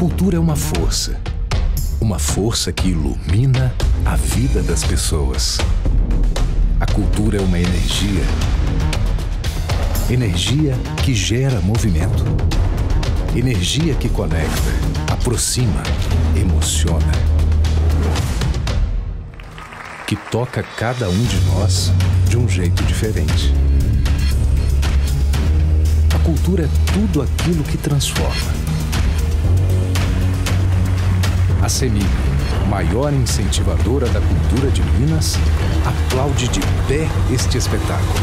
cultura é uma força que ilumina a vida das pessoas. A cultura é uma energia que gera movimento, energia que conecta, aproxima, emociona, que toca cada um de nós de um jeito diferente. A cultura é tudo aquilo que transforma. A CEMIG, maior incentivadora da cultura de Minas, aplaude de pé este espetáculo.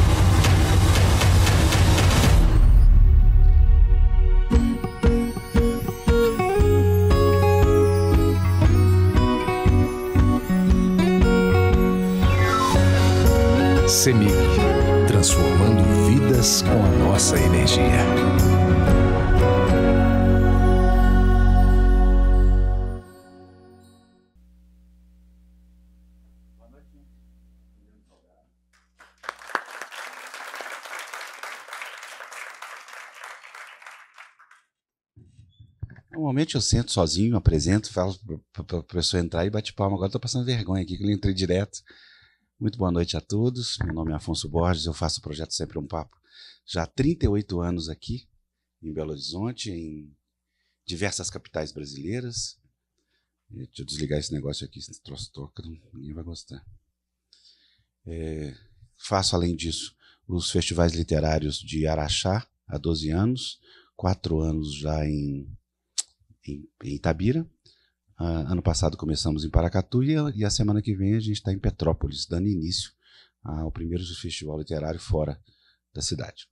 CEMIG, transformando vidas com a nossa energia. Normalmente eu sento sozinho, apresento, falo para a pessoa entrar e bate palma. Agora estou passando vergonha aqui, que eu entrei direto. Muito boa noite a todos. Meu nome é Afonso Borges, eu faço o projeto Sempre um Papo já há 38 anos aqui em Belo Horizonte, em diversas capitais brasileiras. Deixa eu desligar esse negócio aqui, esse troço toca, ninguém vai gostar. Faço, além disso, os festivais literários de Araxá há 12 anos, 4 anos já em Itabira. Ano passado começamos em Paracatu e a semana que vem a gente está em Petrópolis, dando início ao primeiro festival literário fora da cidade.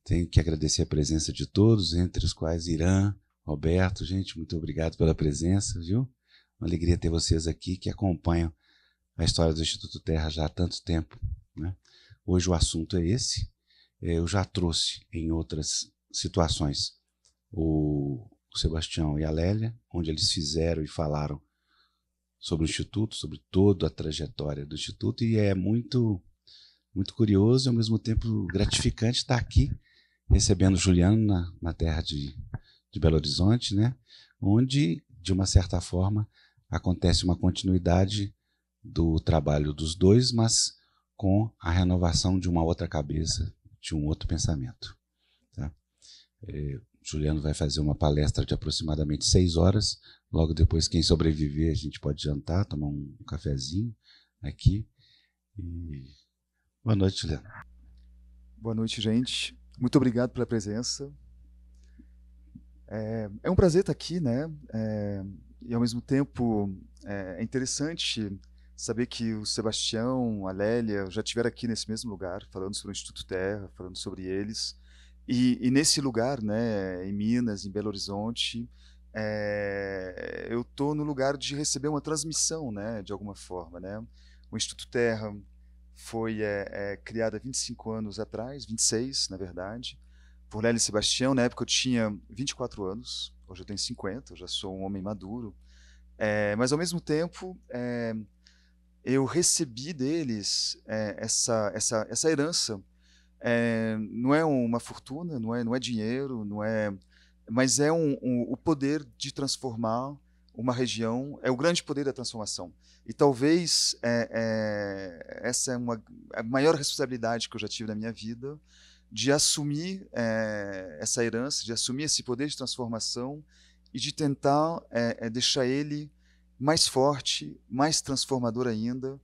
Tenho que agradecer a presença de todos, entre os quais Irã, Roberto. Gente, muito obrigado pela presença, viu? Uma alegria ter vocês aqui que acompanham a história do Instituto Terra já há tanto tempo, né? Hoje o assunto é esse. Eu já trouxe em outras situações o Sebastião e a Lélia, onde eles fizeram e falaram sobre o Instituto, sobre toda a trajetória do Instituto, e é muito, muito curioso e ao mesmo tempo gratificante estar aqui recebendo o Juliano na terra de Belo Horizonte, né? Onde, de uma certa forma, acontece uma continuidade do trabalho dos dois, mas com a renovação de uma outra cabeça, de um outro pensamento. Tá? Juliano vai fazer uma palestra de aproximadamente 6 horas. Logo depois, quem sobreviver, a gente pode jantar, tomar um cafezinho aqui. Boa noite, Juliano. Boa noite, gente. Muito obrigado pela presença. É um prazer estar aqui, né? E, ao mesmo tempo, é interessante saber que o Sebastião, a Lélia, já estiveram aqui nesse mesmo lugar, falando sobre o Instituto Terra, falando sobre eles. E nesse lugar, né, em Minas, em Belo Horizonte, eu estou no lugar de receber uma transmissão, né, de alguma forma, né? O Instituto Terra foi criado há 25 anos atrás, 26, na verdade, por Lélia e Sebastião. Na época eu tinha 24 anos, hoje eu tenho 50, eu já sou um homem maduro. Mas, ao mesmo tempo, eu recebi deles essa herança. Não é uma fortuna, não é dinheiro, mas é o poder de transformar uma região, é o grande poder da transformação. E talvez essa é a maior responsabilidade que eu já tive na minha vida, de assumir essa herança, de assumir esse poder de transformação e de tentar deixar ele mais forte, mais transformador ainda,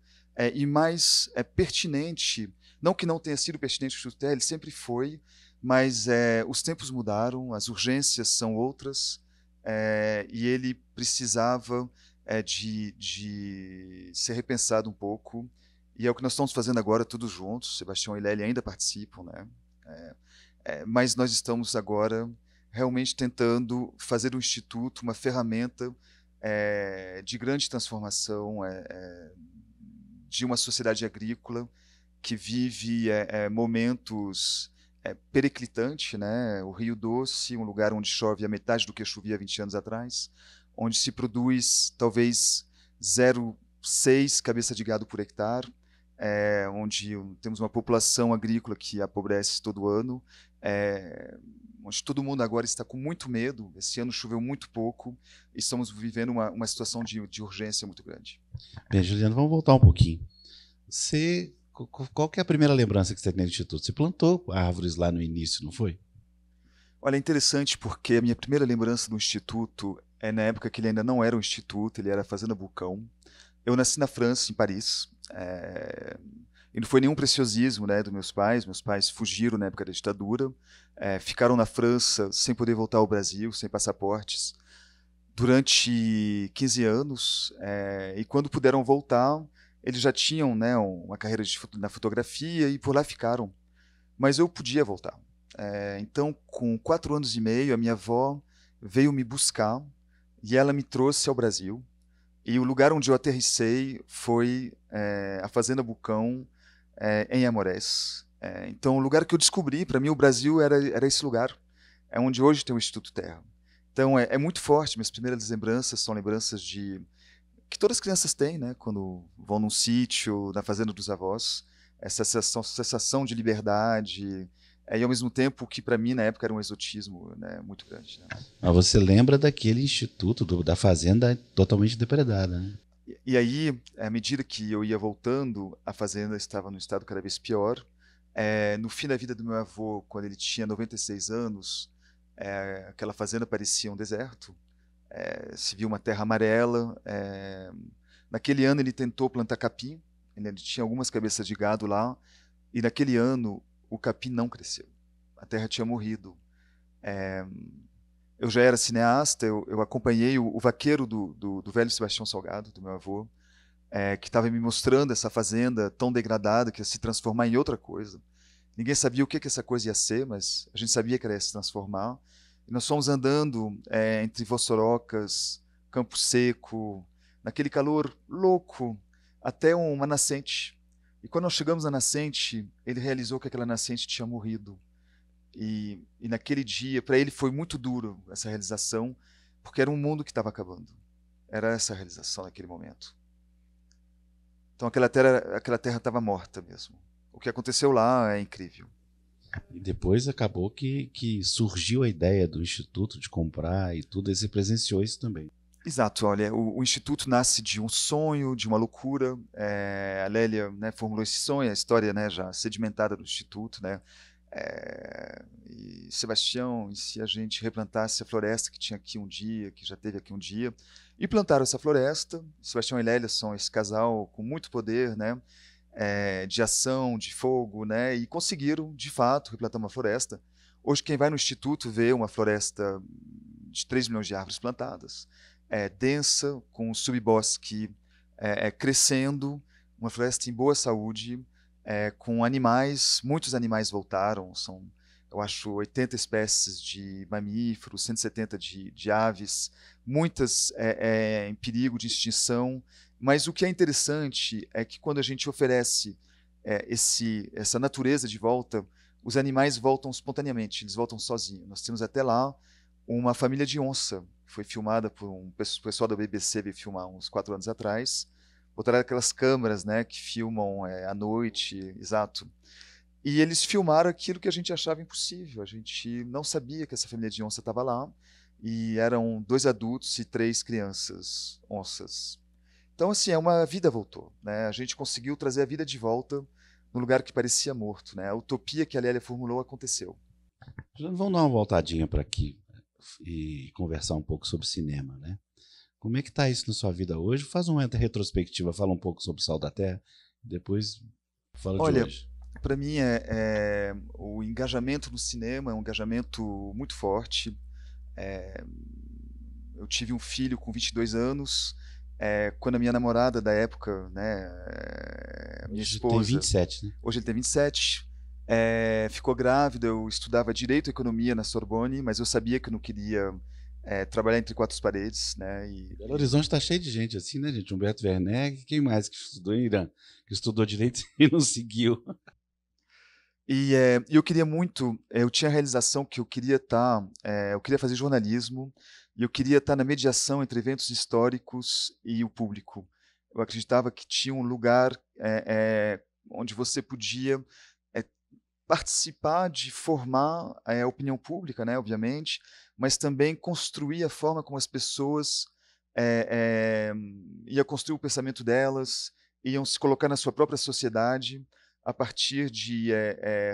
e mais pertinente. Não que não tenha sido pertinente o Instituto Terra, ele sempre foi, mas os tempos mudaram, as urgências são outras, e ele precisava de ser repensado um pouco, e é o que nós estamos fazendo agora, todos juntos. Sebastião e Lélia ainda participam, né? Mas nós estamos agora realmente tentando fazer do Instituto uma ferramenta de grande transformação de uma sociedade agrícola que vive momentos periclitantes, né? O Rio Doce, um lugar onde chove a metade do que chovia 20 anos atrás, onde se produz talvez 0,6 cabeça de gado por hectare, onde temos uma população agrícola que apodrece todo ano, onde todo mundo agora está com muito medo. Esse ano choveu muito pouco e estamos vivendo uma situação de urgência muito grande. Bem, Juliano, vamos voltar um pouquinho. Qual que é a primeira lembrança que você tem do Instituto? Você plantou árvores lá no início, não foi? Olha, é interessante porque a minha primeira lembrança do Instituto é na época que ele ainda não era um instituto, ele era a Fazenda Vulcão. Eu nasci na França, em Paris, e não foi nenhum preciosismo, né, dos meus pais. Meus pais fugiram na época da ditadura, ficaram na França sem poder voltar ao Brasil, sem passaportes, durante 15 anos, e quando puderam voltar, eles já tinham, né, uma carreira na fotografia e por lá ficaram. Mas eu podia voltar. Então, com 4 anos e meio, a minha avó veio me buscar e ela me trouxe ao Brasil. E o lugar onde eu aterrissei foi a Fazenda Bucão, em Amorés. Então, o lugar que eu descobri, para mim, o Brasil era esse lugar. É onde hoje tem o Instituto Terra. Então, é muito forte. Minhas primeiras lembranças são lembranças que todas as crianças têm, né, quando vão num sítio, na fazenda dos avós. Essa sensação de liberdade, e ao mesmo tempo que para mim na época era um exotismo, né, muito grande. Né? Mas você lembra daquele instituto da fazenda totalmente depredada, né? E aí, à medida que eu ia voltando, a fazenda estava num estado cada vez pior. No fim da vida do meu avô, quando ele tinha 96 anos, aquela fazenda parecia um deserto. Se viu uma terra amarela. Naquele ano ele tentou plantar capim, ele tinha algumas cabeças de gado lá, e naquele ano o capim não cresceu. A terra tinha morrido. Eu já era cineasta, eu acompanhei o vaqueiro do velho Sebastião Salgado, do meu avô, que estava me mostrando essa fazenda tão degradada que ia se transformar em outra coisa. Ninguém sabia o que essa coisa ia ser, mas a gente sabia que ela ia se transformar. E nós fomos andando entre Vossorocas, Campo Seco, naquele calor louco, até uma nascente. E quando nós chegamos na nascente, ele realizou que aquela nascente tinha morrido. E naquele dia, para ele foi muito duro essa realização, porque era um mundo que estava acabando. Era essa a realização naquele momento. Então aquela terra estava morta mesmo. O que aconteceu lá é incrível. E depois acabou que surgiu a ideia do Instituto de comprar e tudo, e você presenciou isso também. Exato, olha, o Instituto nasce de um sonho, de uma loucura. A Lélia, né, formulou esse sonho, a história, né, já sedimentada do Instituto, né, e Sebastião, e se a gente replantasse a floresta que tinha aqui um dia, que já teve aqui um dia, e plantaram essa floresta. Sebastião e Lélia são esse casal com muito poder, né, de ação, de fogo, né, e conseguiram, de fato, replantar uma floresta. Hoje, quem vai no Instituto vê uma floresta de 3 milhões de árvores plantadas, densa, com um subbosque crescendo, uma floresta em boa saúde, com animais. Muitos animais voltaram, são, eu acho, 80 espécies de mamíferos, 170 de aves, muitas em perigo de extinção. Mas o que é interessante é que quando a gente oferece essa natureza de volta, os animais voltam espontaneamente, eles voltam sozinhos. Nós temos até lá uma família de onça, que foi filmada por um pessoal da BBC, veio filmar uns 4 anos atrás. Botaram aquelas câmeras, né, que filmam à noite, exato. E eles filmaram aquilo que a gente achava impossível. A gente não sabia que essa família de onça estava lá. E eram 2 adultos e 3 crianças onças. Então, assim, uma vida voltou, né? A gente conseguiu trazer a vida de volta no lugar que parecia morto, né? A utopia que a Lélia formulou aconteceu. Vamos dar uma voltadinha para aqui e conversar um pouco sobre cinema, né? Como é que está isso na sua vida hoje? Faz uma retrospectiva, fala um pouco sobre o Sal da Terra, depois fala de hoje. Olha, para mim o engajamento no cinema é um engajamento muito forte. Eu tive um filho com 22 anos, quando a minha namorada da época, né, minha esposa... Tem 27, né? Hoje ele tem 27. Ficou grávida, eu estudava Direito e Economia na Sorbonne, mas eu sabia que eu não queria trabalhar entre 4 paredes, né? Belo Horizonte está cheio de gente assim, né, gente? Humberto Werneck, quem mais que estudou em Irã? Que estudou Direito e não seguiu. E eu queria muito, eu tinha a realização que eu queria eu queria fazer jornalismo, e eu queria estar na mediação entre eventos históricos e o público. Eu acreditava que tinha um lugar onde você podia participar de formar a opinião pública, né, obviamente, mas também construir a forma como as pessoas iam construir o pensamento delas, iam se colocar na sua própria sociedade a partir de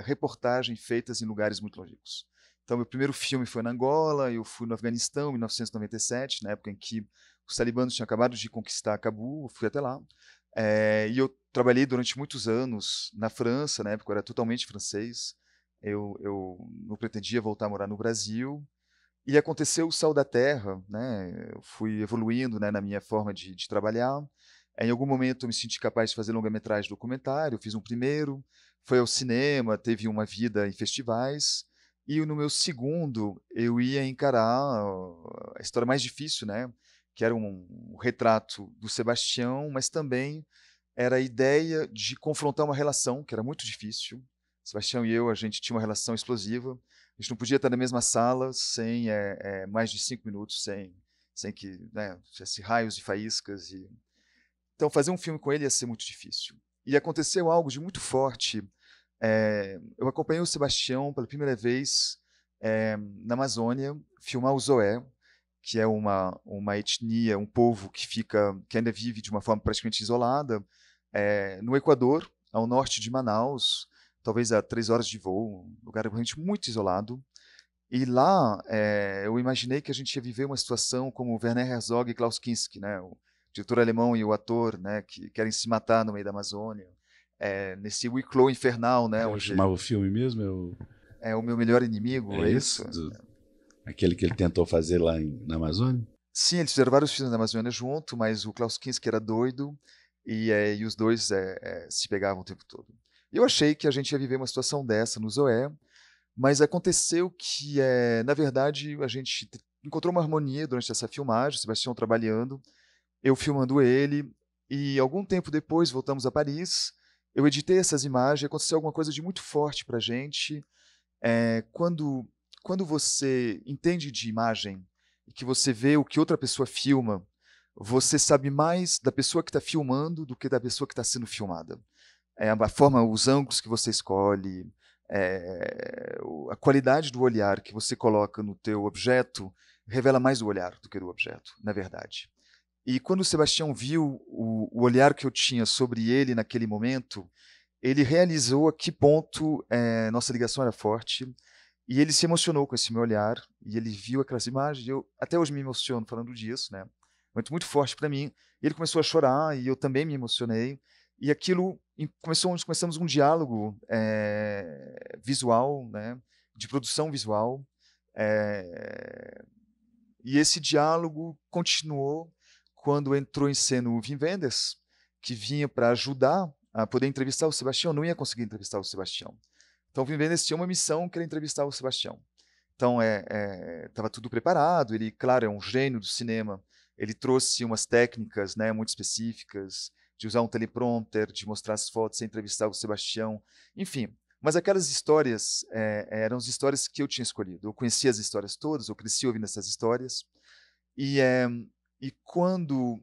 reportagens feitas em lugares muito longínquos. Então, meu primeiro filme foi na Angola, eu fui no Afeganistão em 1997, na época em que os talibanos tinham acabado de conquistar Cabul, eu fui até lá. E eu trabalhei durante muitos anos na França, na época eu era totalmente francês, eu não pretendia voltar a morar no Brasil, e aconteceu o Sal da Terra, né? Eu fui evoluindo, né, na minha forma de trabalhar. Em algum momento eu me senti capaz de fazer longa-metragem documentário, eu fiz um primeiro, foi ao cinema, teve uma vida em festivais, e no meu segundo eu ia encarar a história mais difícil, né? Que era um retrato do Sebastião, mas também era a ideia de confrontar uma relação que era muito difícil. Sebastião e eu, a gente tinha uma relação explosiva. A gente não podia estar na mesma sala sem mais de 5 minutos, sem que, né, tivesse raios e faíscas. Então, fazer um filme com ele ia ser muito difícil. E aconteceu algo de muito forte. Eu acompanhei o Sebastião pela primeira vez na Amazônia, filmar o Zoé, que é uma etnia, um povo que ainda vive de uma forma praticamente isolada, no Equador, ao norte de Manaus, talvez a 3 horas de voo, um lugar realmente muito isolado. E lá eu imaginei que a gente ia viver uma situação como Werner Herzog e Klaus Kinski, né, o diretor alemão e o ator, né, que querem se matar no meio da Amazônia, nesse huis infernal, né, Como onde chamava o filme mesmo? é o meu melhor inimigo, É é esse? isso? Aquele que ele tentou fazer lá na Amazônia? Sim, eles fizeram vários filmes na Amazônia junto, mas o Klaus Kinski era doido e os dois se pegavam o tempo todo. Eu achei que a gente ia viver uma situação dessa no Zoé, mas aconteceu que, na verdade, a gente encontrou uma harmonia durante essa filmagem, o Sebastião trabalhando, eu filmando ele, e algum tempo depois voltamos a Paris, eu editei essas imagens, aconteceu alguma coisa de muito forte para a gente. Quando você entende de imagem e que você vê o que outra pessoa filma, você sabe mais da pessoa que está filmando do que da pessoa que está sendo filmada. A forma, os ângulos que você escolhe, a qualidade do olhar que você coloca no teu objeto revela mais o olhar do que o objeto, na verdade. E quando o Sebastião viu o olhar que eu tinha sobre ele naquele momento, ele realizou a que ponto nossa ligação era forte, e ele se emocionou com esse meu olhar, e ele viu aquelas imagens, e eu até hoje me emociono falando disso, né? Muito, muito forte para mim. E ele começou a chorar, e eu também me emocionei, e aquilo começamos um diálogo visual, né? De produção visual, e esse diálogo continuou quando entrou em cena o Wim Wenders, que vinha para ajudar a poder entrevistar o Sebastião. Eu não ia conseguir entrevistar o Sebastião. Então o Wim Wenders tinha uma missão que era entrevistar o Sebastião. Então estava tudo preparado. Ele, claro, é um gênio do cinema. Ele trouxe umas técnicas, né, muito específicas, de usar um teleprompter, de mostrar as fotos, sem entrevistar o Sebastião, enfim. Mas aquelas histórias eram as histórias que eu tinha escolhido. Eu conhecia as histórias todas, eu cresci ouvindo essas histórias. E quando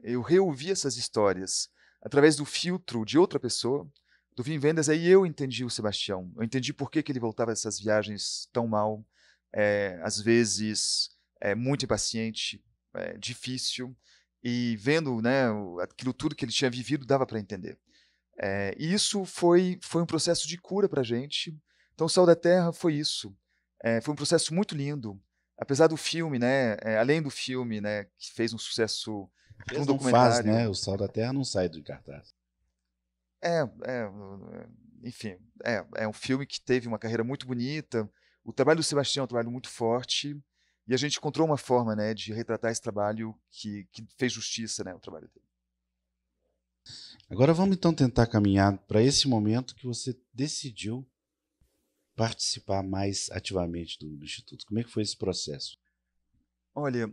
eu reouvi essas histórias através do filtro de outra pessoa, do Wim Wenders, aí eu entendi o Sebastião. Eu entendi por que ele voltava dessas viagens tão mal, às vezes muito impaciente, difícil, e vendo, né, aquilo tudo que ele tinha vivido, dava para entender. E isso foi um processo de cura para a gente. Então, o Sal da Terra foi isso. Foi um processo muito lindo. Apesar do filme, né, além do filme, né, que fez um sucesso para um Não faz, documentário. né? O Sal da Terra não sai do cartaz. Enfim, é um filme que teve uma carreira muito bonita. O trabalho do Sebastião é um trabalho muito forte. E a gente encontrou uma forma, né, de retratar esse trabalho que fez justiça, né, ao trabalho dele. Agora vamos então tentar caminhar para esse momento que você decidiu participar mais ativamente do Instituto. Como é que foi esse processo? Olha,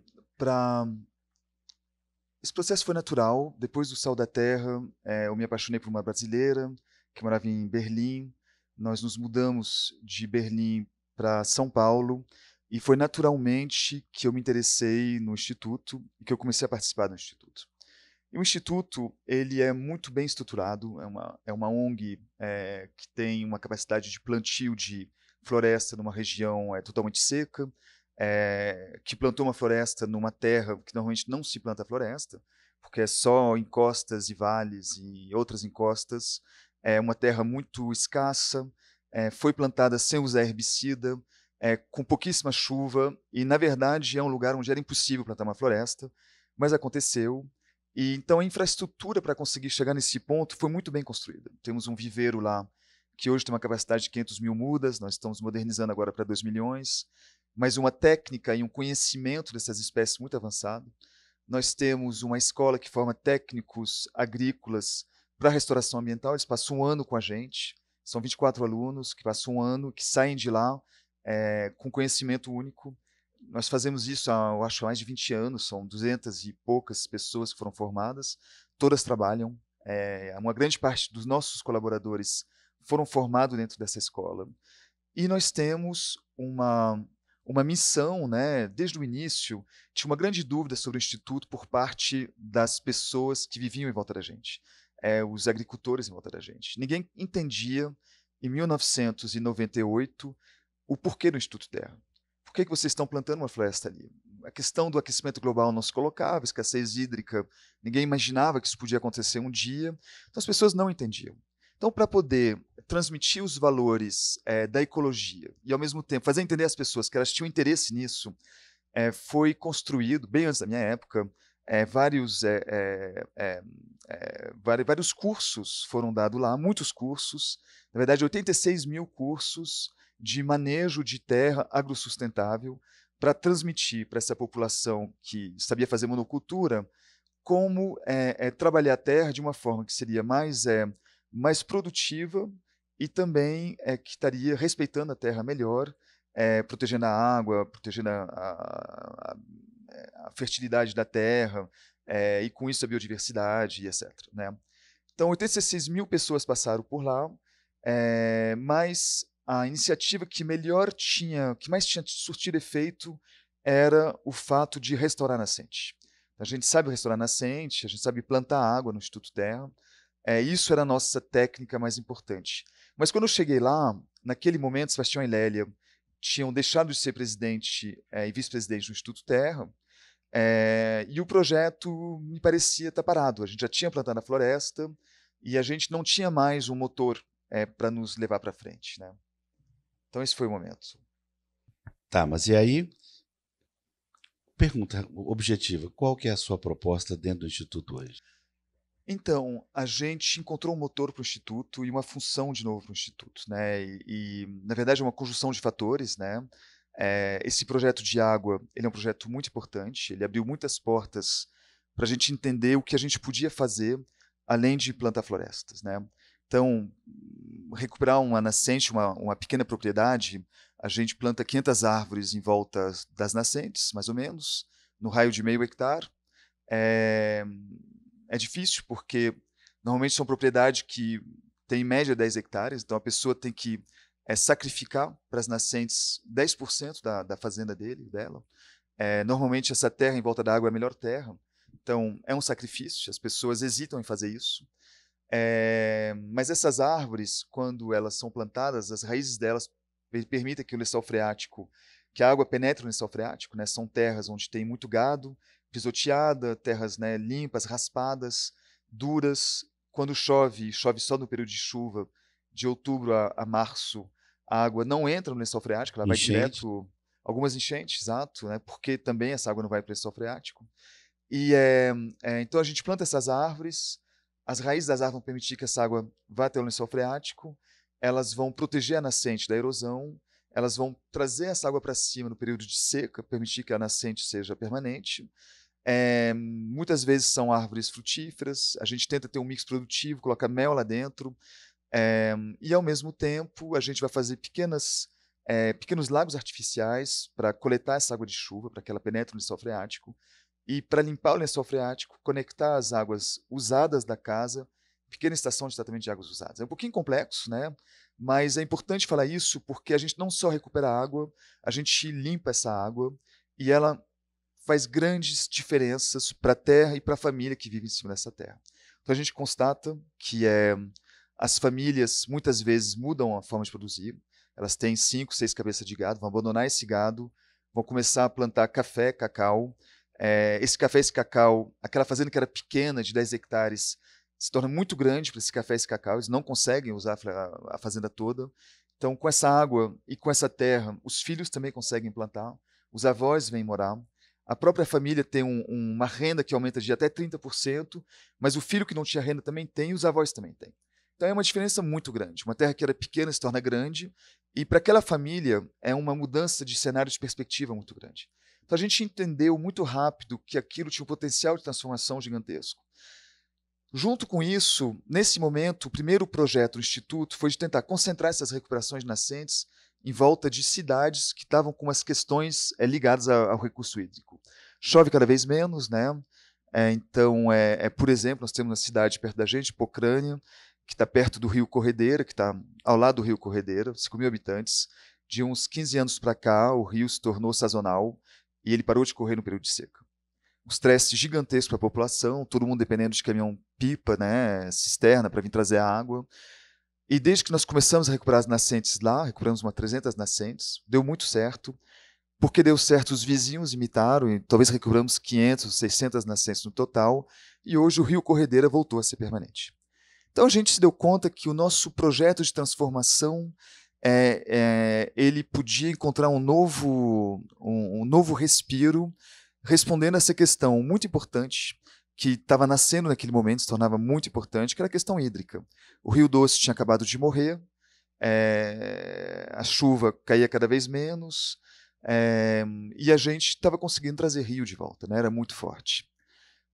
esse processo foi natural. Depois do Sal da Terra, eu me apaixonei por uma brasileira que morava em Berlim. Nós nos mudamos de Berlim para São Paulo e foi naturalmente que eu me interessei no Instituto e que eu comecei a participar do Instituto. E o Instituto, ele é muito bem estruturado, é uma ONG que tem uma capacidade de plantio de floresta numa região totalmente seca, que plantou uma floresta numa terra que normalmente não se planta floresta, porque é só encostas e vales e outras encostas, é uma terra muito escassa, foi plantada sem usar herbicida, com pouquíssima chuva, e na verdade é um lugar onde era impossível plantar uma floresta, mas aconteceu. E então a infraestrutura para conseguir chegar nesse ponto foi muito bem construída. Temos um viveiro lá que hoje tem uma capacidade de 500 mil mudas, nós estamos modernizando agora para 2 milhões, mas uma técnica e um conhecimento dessas espécies muito avançado. Nós temos uma escola que forma técnicos agrícolas para restauração ambiental, eles passam um ano com a gente, são 24 alunos que passam um ano, que saem de lá com conhecimento único. Nós fazemos isso há, eu acho, mais de 20 anos, são 200 e poucas pessoas que foram formadas, todas trabalham, uma grande parte dos nossos colaboradores foram formados dentro dessa escola. E nós temos uma missão, né? Desde o início, tinha uma grande dúvida sobre o Instituto por parte das pessoas que viviam em volta da gente, os agricultores em volta da gente. Ninguém entendia, em 1998, o porquê do Instituto Terra. Por que vocês estão plantando uma floresta ali? A questão do aquecimento global não se colocava, escassez hídrica, ninguém imaginava que isso podia acontecer um dia, então as pessoas não entendiam. Então, para poder transmitir os valores da ecologia e, ao mesmo tempo, fazer entender às pessoas que elas tinham interesse nisso, foi construído, bem antes da minha época, vários cursos foram dados lá, muitos cursos, na verdade 86 mil cursos de manejo de terra agrossustentável para transmitir para essa população que sabia fazer monocultura como trabalhar a terra de uma forma que seria mais produtiva e também que estaria respeitando a terra melhor, protegendo a água, protegendo a fertilidade da terra, e com isso a biodiversidade, etc. Né? Então, 86 mil pessoas passaram por lá, mas a iniciativa que mais tinha surtido efeito era o fato de restaurar nascente. A gente sabe restaurar nascente, a gente sabe plantar água no Instituto Terra, isso era a nossa técnica mais importante. Mas quando eu cheguei lá, naquele momento, Sebastião e Lélia tinham deixado de ser presidente e vice-presidente do Instituto Terra, e o projeto me parecia estar parado. A gente já tinha plantado a floresta e a gente não tinha mais um motor para nos levar para frente. Né? Então esse foi o momento. Tá, mas e aí, pergunta objetiva, qual que é a sua proposta dentro do Instituto hoje? Então, a gente encontrou um motor para o Instituto e uma função de novo para o Instituto. Né? Na verdade, é uma conjunção de fatores. Né? Esse projeto de água ele é um projeto muito importante, ele abriu muitas portas para a gente entender o que a gente podia fazer além de plantar florestas. Né? Então, recuperar uma nascente, uma pequena propriedade, a gente planta 500 árvores em volta das nascentes, mais ou menos, no raio de meio hectare. É difícil porque normalmente são propriedades que têm em média 10 hectares, então a pessoa tem que sacrificar para as nascentes 10% da fazenda dela. Normalmente essa terra em volta da água é a melhor terra, então é um sacrifício, as pessoas hesitam em fazer isso. Mas essas árvores, quando elas são plantadas, as raízes delas permitem que o lençol freático, que a água penetre no lençol freático, né? São terras onde tem muito gado, pisoteada, terras, né, limpas, raspadas, duras. Quando chove só no período de chuva, de outubro a março, a água não entra no lençol freático, ela vai direto. Algumas enchentes, exato, né, porque também essa água não vai para o lençol freático. E, então a gente planta essas árvores, as raízes das árvores vão permitir que essa água vá até o lençol freático, elas vão proteger a nascente da erosão, elas vão trazer essa água para cima no período de seca, permitir que a nascente seja permanente. Muitas vezes são árvores frutíferas, a gente tenta ter um mix produtivo, coloca mel lá dentro, e ao mesmo tempo a gente vai fazer pequenos lagos artificiais para coletar essa água de chuva, para que ela penetre no lençol freático, e para limpar o lençol freático, conectar as águas usadas da casa, pequena estação de tratamento de águas usadas. É um pouquinho complexo, né? Mas é importante falar isso porque a gente não só recupera a água, a gente limpa essa água e ela faz grandes diferenças para a terra e para a família que vive em cima dessa terra. Então a gente constata que as famílias muitas vezes mudam a forma de produzir, elas têm 5, 6 cabeças de gado, vão abandonar esse gado, vão começar a plantar café, cacau. Esse café, esse cacau, aquela fazenda que era pequena, de 10 hectares, se torna muito grande para esse café e esse cacau, eles não conseguem usar a fazenda toda. Então, com essa água e com essa terra, os filhos também conseguem plantar, os avós vêm morar, a própria família tem uma renda que aumenta de até 30%, mas o filho que não tinha renda também tem e os avós também têm. Então é uma diferença muito grande. Uma terra que era pequena se torna grande, e para aquela família é uma mudança de cenário de perspectiva muito grande. Então a gente entendeu muito rápido que aquilo tinha um potencial de transformação gigantesco. Junto com isso, nesse momento, o primeiro projeto do Instituto foi de tentar concentrar essas recuperações de nascentes em volta de cidades que estavam com as questões ligadas ao recurso hídrico. Chove cada vez menos, né? Então, por exemplo, nós temos uma cidade perto da gente, Pocrânia, que está perto do Rio Corredeira, que está ao lado do Rio Corredeira, 5.000 habitantes. De uns 15 anos para cá, o rio se tornou sazonal e ele parou de correr no período de seca. Um estresse gigantesco para a população, todo mundo dependendo de caminhão-pipa, né, cisterna, para vir trazer a água. E desde que nós começamos a recuperar as nascentes lá, recuperamos umas 300 nascentes, deu muito certo. Porque deu certo, os vizinhos imitaram, e talvez recuperamos 500, 600 nascentes no total, e hoje o Rio Corredeira voltou a ser permanente. Então a gente se deu conta que o nosso projeto de transformação ele podia encontrar um novo respiro, respondendo a essa questão muito importante, que estava nascendo naquele momento, se tornava muito importante, que era a questão hídrica. O Rio Doce tinha acabado de morrer, a chuva caía cada vez menos, e a gente estava conseguindo trazer rio de volta, né? Era muito forte.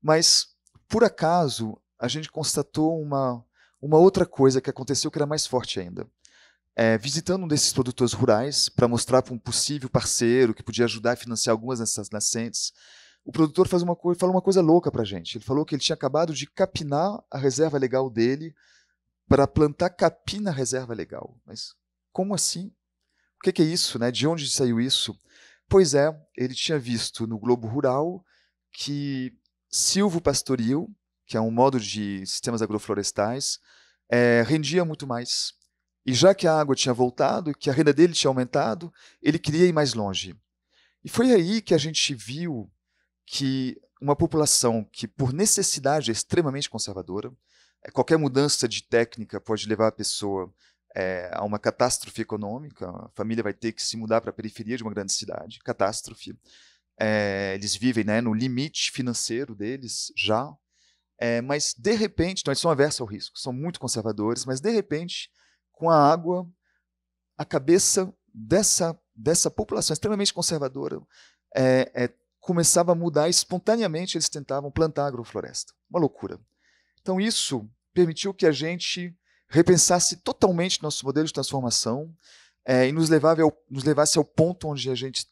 Mas, por acaso, a gente constatou uma outra coisa que aconteceu que era mais forte ainda. Visitando um desses produtores rurais, para mostrar para um possível parceiro que podia ajudar a financiar algumas dessas nascentes, o produtor falou uma coisa louca para a gente. Ele falou que ele tinha acabado de capinar a reserva legal dele para plantar capim na reserva legal. Mas como assim? O que é isso, né? De onde saiu isso? Pois ele tinha visto no Globo Rural que silvopastoril, que é um modo de sistemas agroflorestais, rendia muito mais. E já que a água tinha voltado, que a renda dele tinha aumentado, ele queria ir mais longe. E foi aí que a gente viu que uma população que, por necessidade, é extremamente conservadora, qualquer mudança de técnica pode levar a pessoa a uma catástrofe econômica, a família vai ter que se mudar para a periferia de uma grande cidade, catástrofe. Eles vivem, né, no limite financeiro deles já, mas de repente, então eles são aversos ao risco, são muito conservadores, mas de repente, com a água, a cabeça dessa população extremamente conservadora começava a mudar espontaneamente, eles tentavam plantar agrofloresta. Uma loucura. Então isso permitiu que a gente repensasse totalmente nosso modelo de transformação e nos levasse ao ponto onde a gente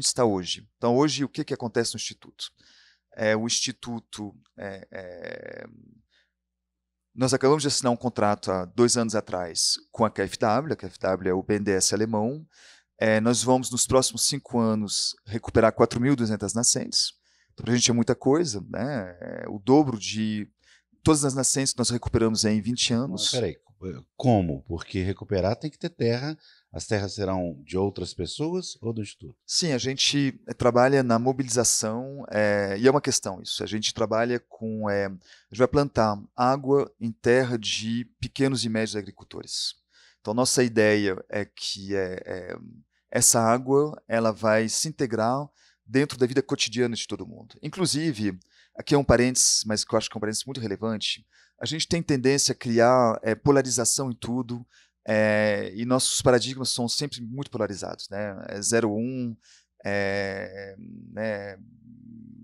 está hoje. Então, hoje, o que acontece no Instituto? O Instituto... nós acabamos de assinar um contrato há 2 anos atrás com a KfW. A KfW é o BNDES alemão. Nós vamos, nos próximos 5 anos, recuperar 4.200 nascentes. Então, para a gente é muita coisa, né? O dobro de todas as nascentes que nós recuperamos em 20 anos. Mas, peraí, como? Porque recuperar tem que ter terra. As terras serão de outras pessoas ou do Instituto? Sim, a gente trabalha na mobilização, e é uma questão isso. A gente trabalha com... a gente vai plantar água em terra de pequenos e médios agricultores. Então, nossa ideia é que essa água ela vai se integrar dentro da vida cotidiana de todo mundo. Inclusive, aqui é um parênteses, mas que eu acho que é um parênteses muito relevante, a gente tem tendência a criar polarização em tudo, e nossos paradigmas são sempre muito polarizados, né? 0-1, né?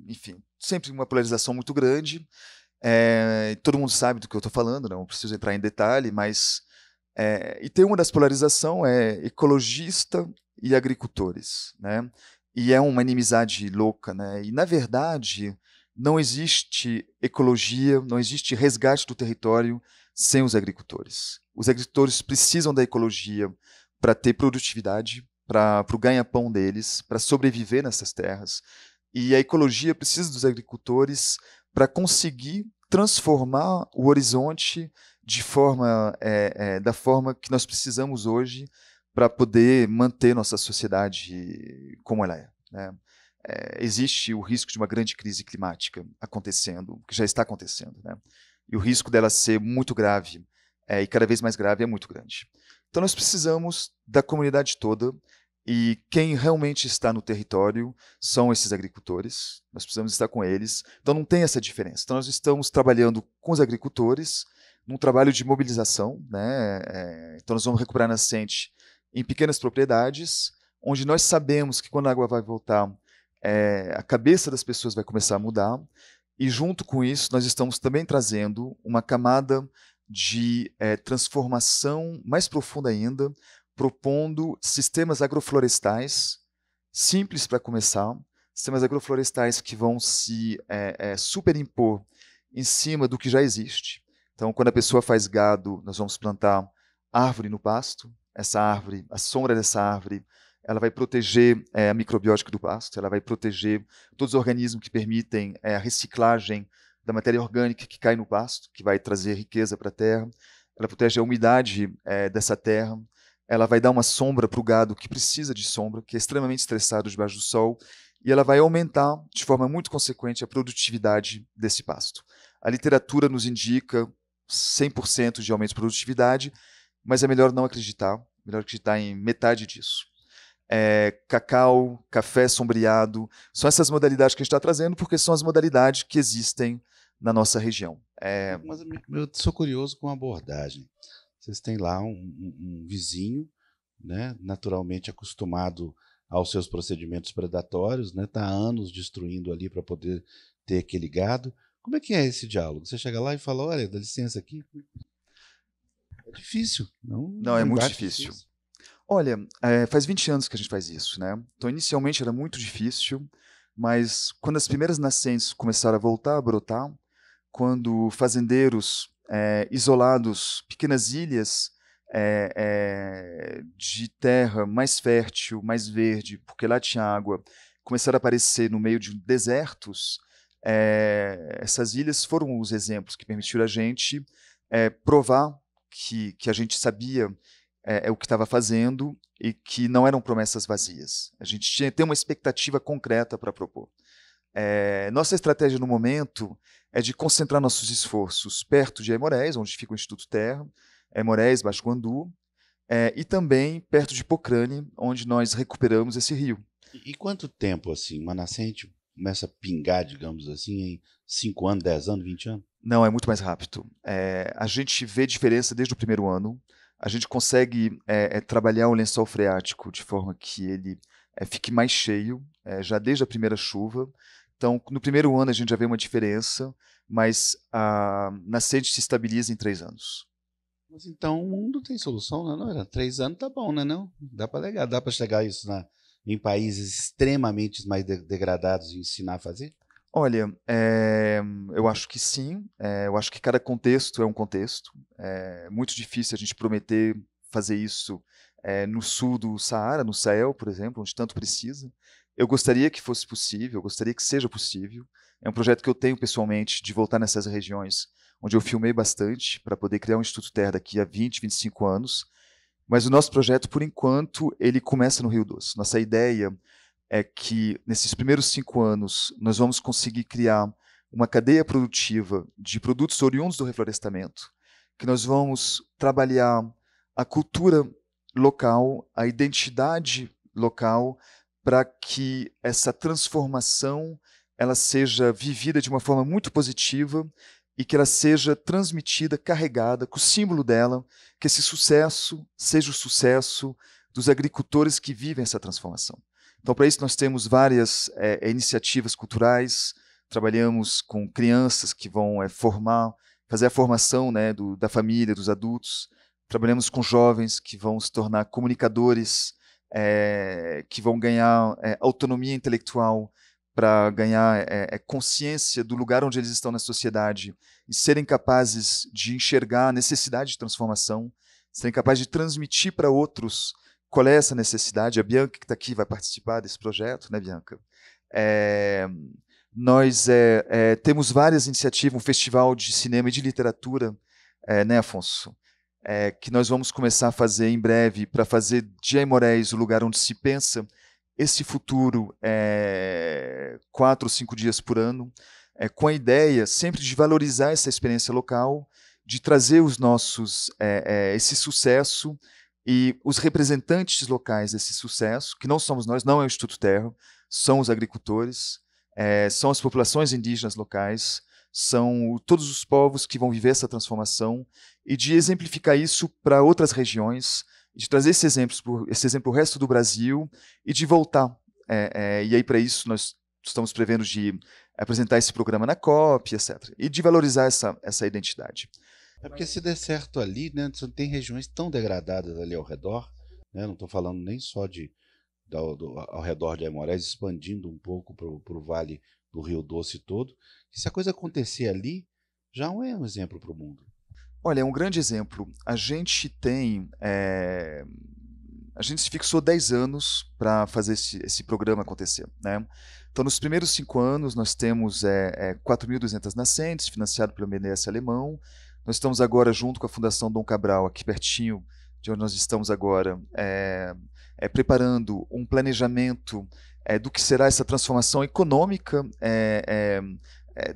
Enfim, sempre uma polarização muito grande. Todo mundo sabe do que eu estou falando, não preciso entrar em detalhe, mas... e tem uma das polarizações, ecologista e agricultores, né? E é uma inimizade louca, né? E, na verdade, não existe ecologia, não existe resgate do território sem os agricultores. Os agricultores precisam da ecologia para ter produtividade, para o ganha-pão deles, para sobreviver nessas terras. E a ecologia precisa dos agricultores para conseguir transformar o horizonte da forma que nós precisamos hoje para poder manter nossa sociedade como ela é, né? Existe o risco de uma grande crise climática acontecendo, que já está acontecendo, né? E o risco dela ser muito grave, e cada vez mais grave, é muito grande. Então nós precisamos da comunidade toda, e quem realmente está no território são esses agricultores, nós precisamos estar com eles, então não tem essa diferença. Então nós estamos trabalhando com os agricultores, num trabalho de mobilização, né? Então nós vamos recuperar nascente em pequenas propriedades, onde nós sabemos que quando a água vai voltar, a cabeça das pessoas vai começar a mudar, e junto com isso nós estamos também trazendo uma camada de transformação mais profunda ainda, propondo sistemas agroflorestais, simples para começar, sistemas agroflorestais que vão se superimpor em cima do que já existe. Então, quando a pessoa faz gado, nós vamos plantar árvore no pasto. Essa árvore, a sombra dessa árvore, ela vai proteger a microbiótica do pasto, ela vai proteger todos os organismos que permitem a reciclagem da matéria orgânica que cai no pasto, que vai trazer riqueza para a terra. Ela protege a umidade dessa terra. Ela vai dar uma sombra para o gado que precisa de sombra, que é extremamente estressado debaixo do sol, e ela vai aumentar de forma muito consequente a produtividade desse pasto. A literatura nos indica 100% de aumento de produtividade, mas é melhor não acreditar, melhor acreditar em metade disso. Cacau, café sombreado, são essas modalidades que a gente está trazendo, porque são as modalidades que existem na nossa região. Mas eu sou curioso com a abordagem. Vocês têm lá um vizinho, né, naturalmente acostumado aos seus procedimentos predatórios, né, está há anos destruindo ali para poder ter aquele gado. Como é que é esse diálogo? Você chega lá e fala, olha, dá licença aqui. É difícil. Não, é muito difícil. Olha, faz 20 anos que a gente faz isso, né? Então, inicialmente era muito difícil, mas quando as primeiras nascentes começaram a voltar a brotar, quando fazendeiros isolados, pequenas ilhas de terra mais fértil, mais verde, porque lá tinha água, começaram a aparecer no meio de desertos, essas ilhas foram os exemplos que permitiram a gente provar que a gente sabia o que estava fazendo e que não eram promessas vazias. A gente tinha que ter uma expectativa concreta para propor. Nossa estratégia no momento é de concentrar nossos esforços perto de Aimorés, onde fica o Instituto Terra, Aimorés, Baixo Guandu, e também perto de Pocrane, onde nós recuperamos esse rio. E quanto tempo, assim, uma nascente começa a pingar, digamos assim, em 5 anos, 10 anos, 20 anos? Não, é muito mais rápido. A gente vê diferença desde o primeiro ano. A gente consegue trabalhar o lençol freático de forma que ele fique mais cheio, já desde a primeira chuva. Então, no primeiro ano a gente já vê uma diferença, mas a nascente se estabiliza em 3 anos. Mas então o mundo tem solução, não? Era 3 anos, tá bom, né? Não? Dá para chegar isso em países extremamente mais degradados e ensinar a fazer? Olha, eu acho que sim. Eu acho que cada contexto é um contexto. É muito difícil a gente prometer fazer isso no sul do Saara, no Sahel, por exemplo, onde tanto precisa. Eu gostaria que fosse possível, eu gostaria que seja possível. É um projeto que eu tenho pessoalmente de voltar nessas regiões onde eu filmei bastante para poder criar um Instituto Terra daqui a 20, 25 anos. Mas o nosso projeto, por enquanto, ele começa no Rio Doce. Nossa ideia é que, nesses primeiros 5 anos, nós vamos conseguir criar uma cadeia produtiva de produtos oriundos do reflorestamento, que nós vamos trabalhar a cultura local, a identidade local, para que essa transformação ela seja vivida de uma forma muito positiva e que ela seja transmitida, carregada, com o símbolo dela, que esse sucesso seja o sucesso dos agricultores que vivem essa transformação. Então, para isso, nós temos várias iniciativas culturais, trabalhamos com crianças que vão fazer a formação, né, da família, dos adultos, trabalhamos com jovens que vão se tornar comunicadores, que vão ganhar autonomia intelectual para ganhar consciência do lugar onde eles estão na sociedade e serem capazes de enxergar a necessidade de transformação, serem capazes de transmitir para outros qual é essa necessidade. A Bianca, que está aqui, vai participar desse projeto, né, Bianca? Nós temos várias iniciativas, um festival de cinema e de literatura, né, Afonso? Que nós vamos começar a fazer em breve, para fazer de Aimorés o lugar onde se pensa esse futuro 4 ou 5 dias por ano, com a ideia sempre de valorizar essa experiência local, de trazer os nossos, esse sucesso e os representantes locais desse sucesso, que não somos nós, não é o Instituto Terra, são os agricultores, são as populações indígenas locais, são todos os povos que vão viver essa transformação, e de exemplificar isso para outras regiões, de trazer esse exemplo para o resto do Brasil e de voltar. E aí, para isso, nós estamos prevendo de apresentar esse programa na COP, etc. E de valorizar essa identidade. É porque se der certo ali, né, tem regiões tão degradadas ali ao redor, né, não estou falando nem só ao redor de Aimorés, expandindo um pouco para o vale do Rio Doce todo, que se a coisa acontecer ali, já é um exemplo para o mundo. Olha, é um grande exemplo. A gente se fixou 10 anos para fazer esse programa acontecer, né? Então, nos primeiros 5 anos, nós temos 4.200 nascentes, financiado pelo BNDES alemão. Nós estamos agora, junto com a Fundação Dom Cabral, aqui pertinho de onde nós estamos agora, preparando um planejamento do que será essa transformação econômica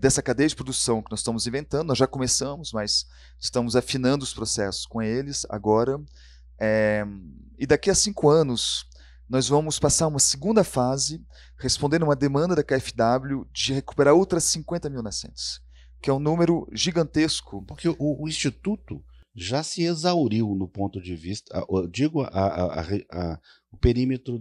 dessa cadeia de produção que nós estamos inventando. Nós já começamos, mas estamos afinando os processos com eles agora. E daqui a 5 anos, nós vamos passar uma segunda fase, respondendo uma demanda da KfW de recuperar outras 50 mil nascentes, que é um número gigantesco. Porque o Instituto já se exauriu no ponto de vista, digo, o perímetro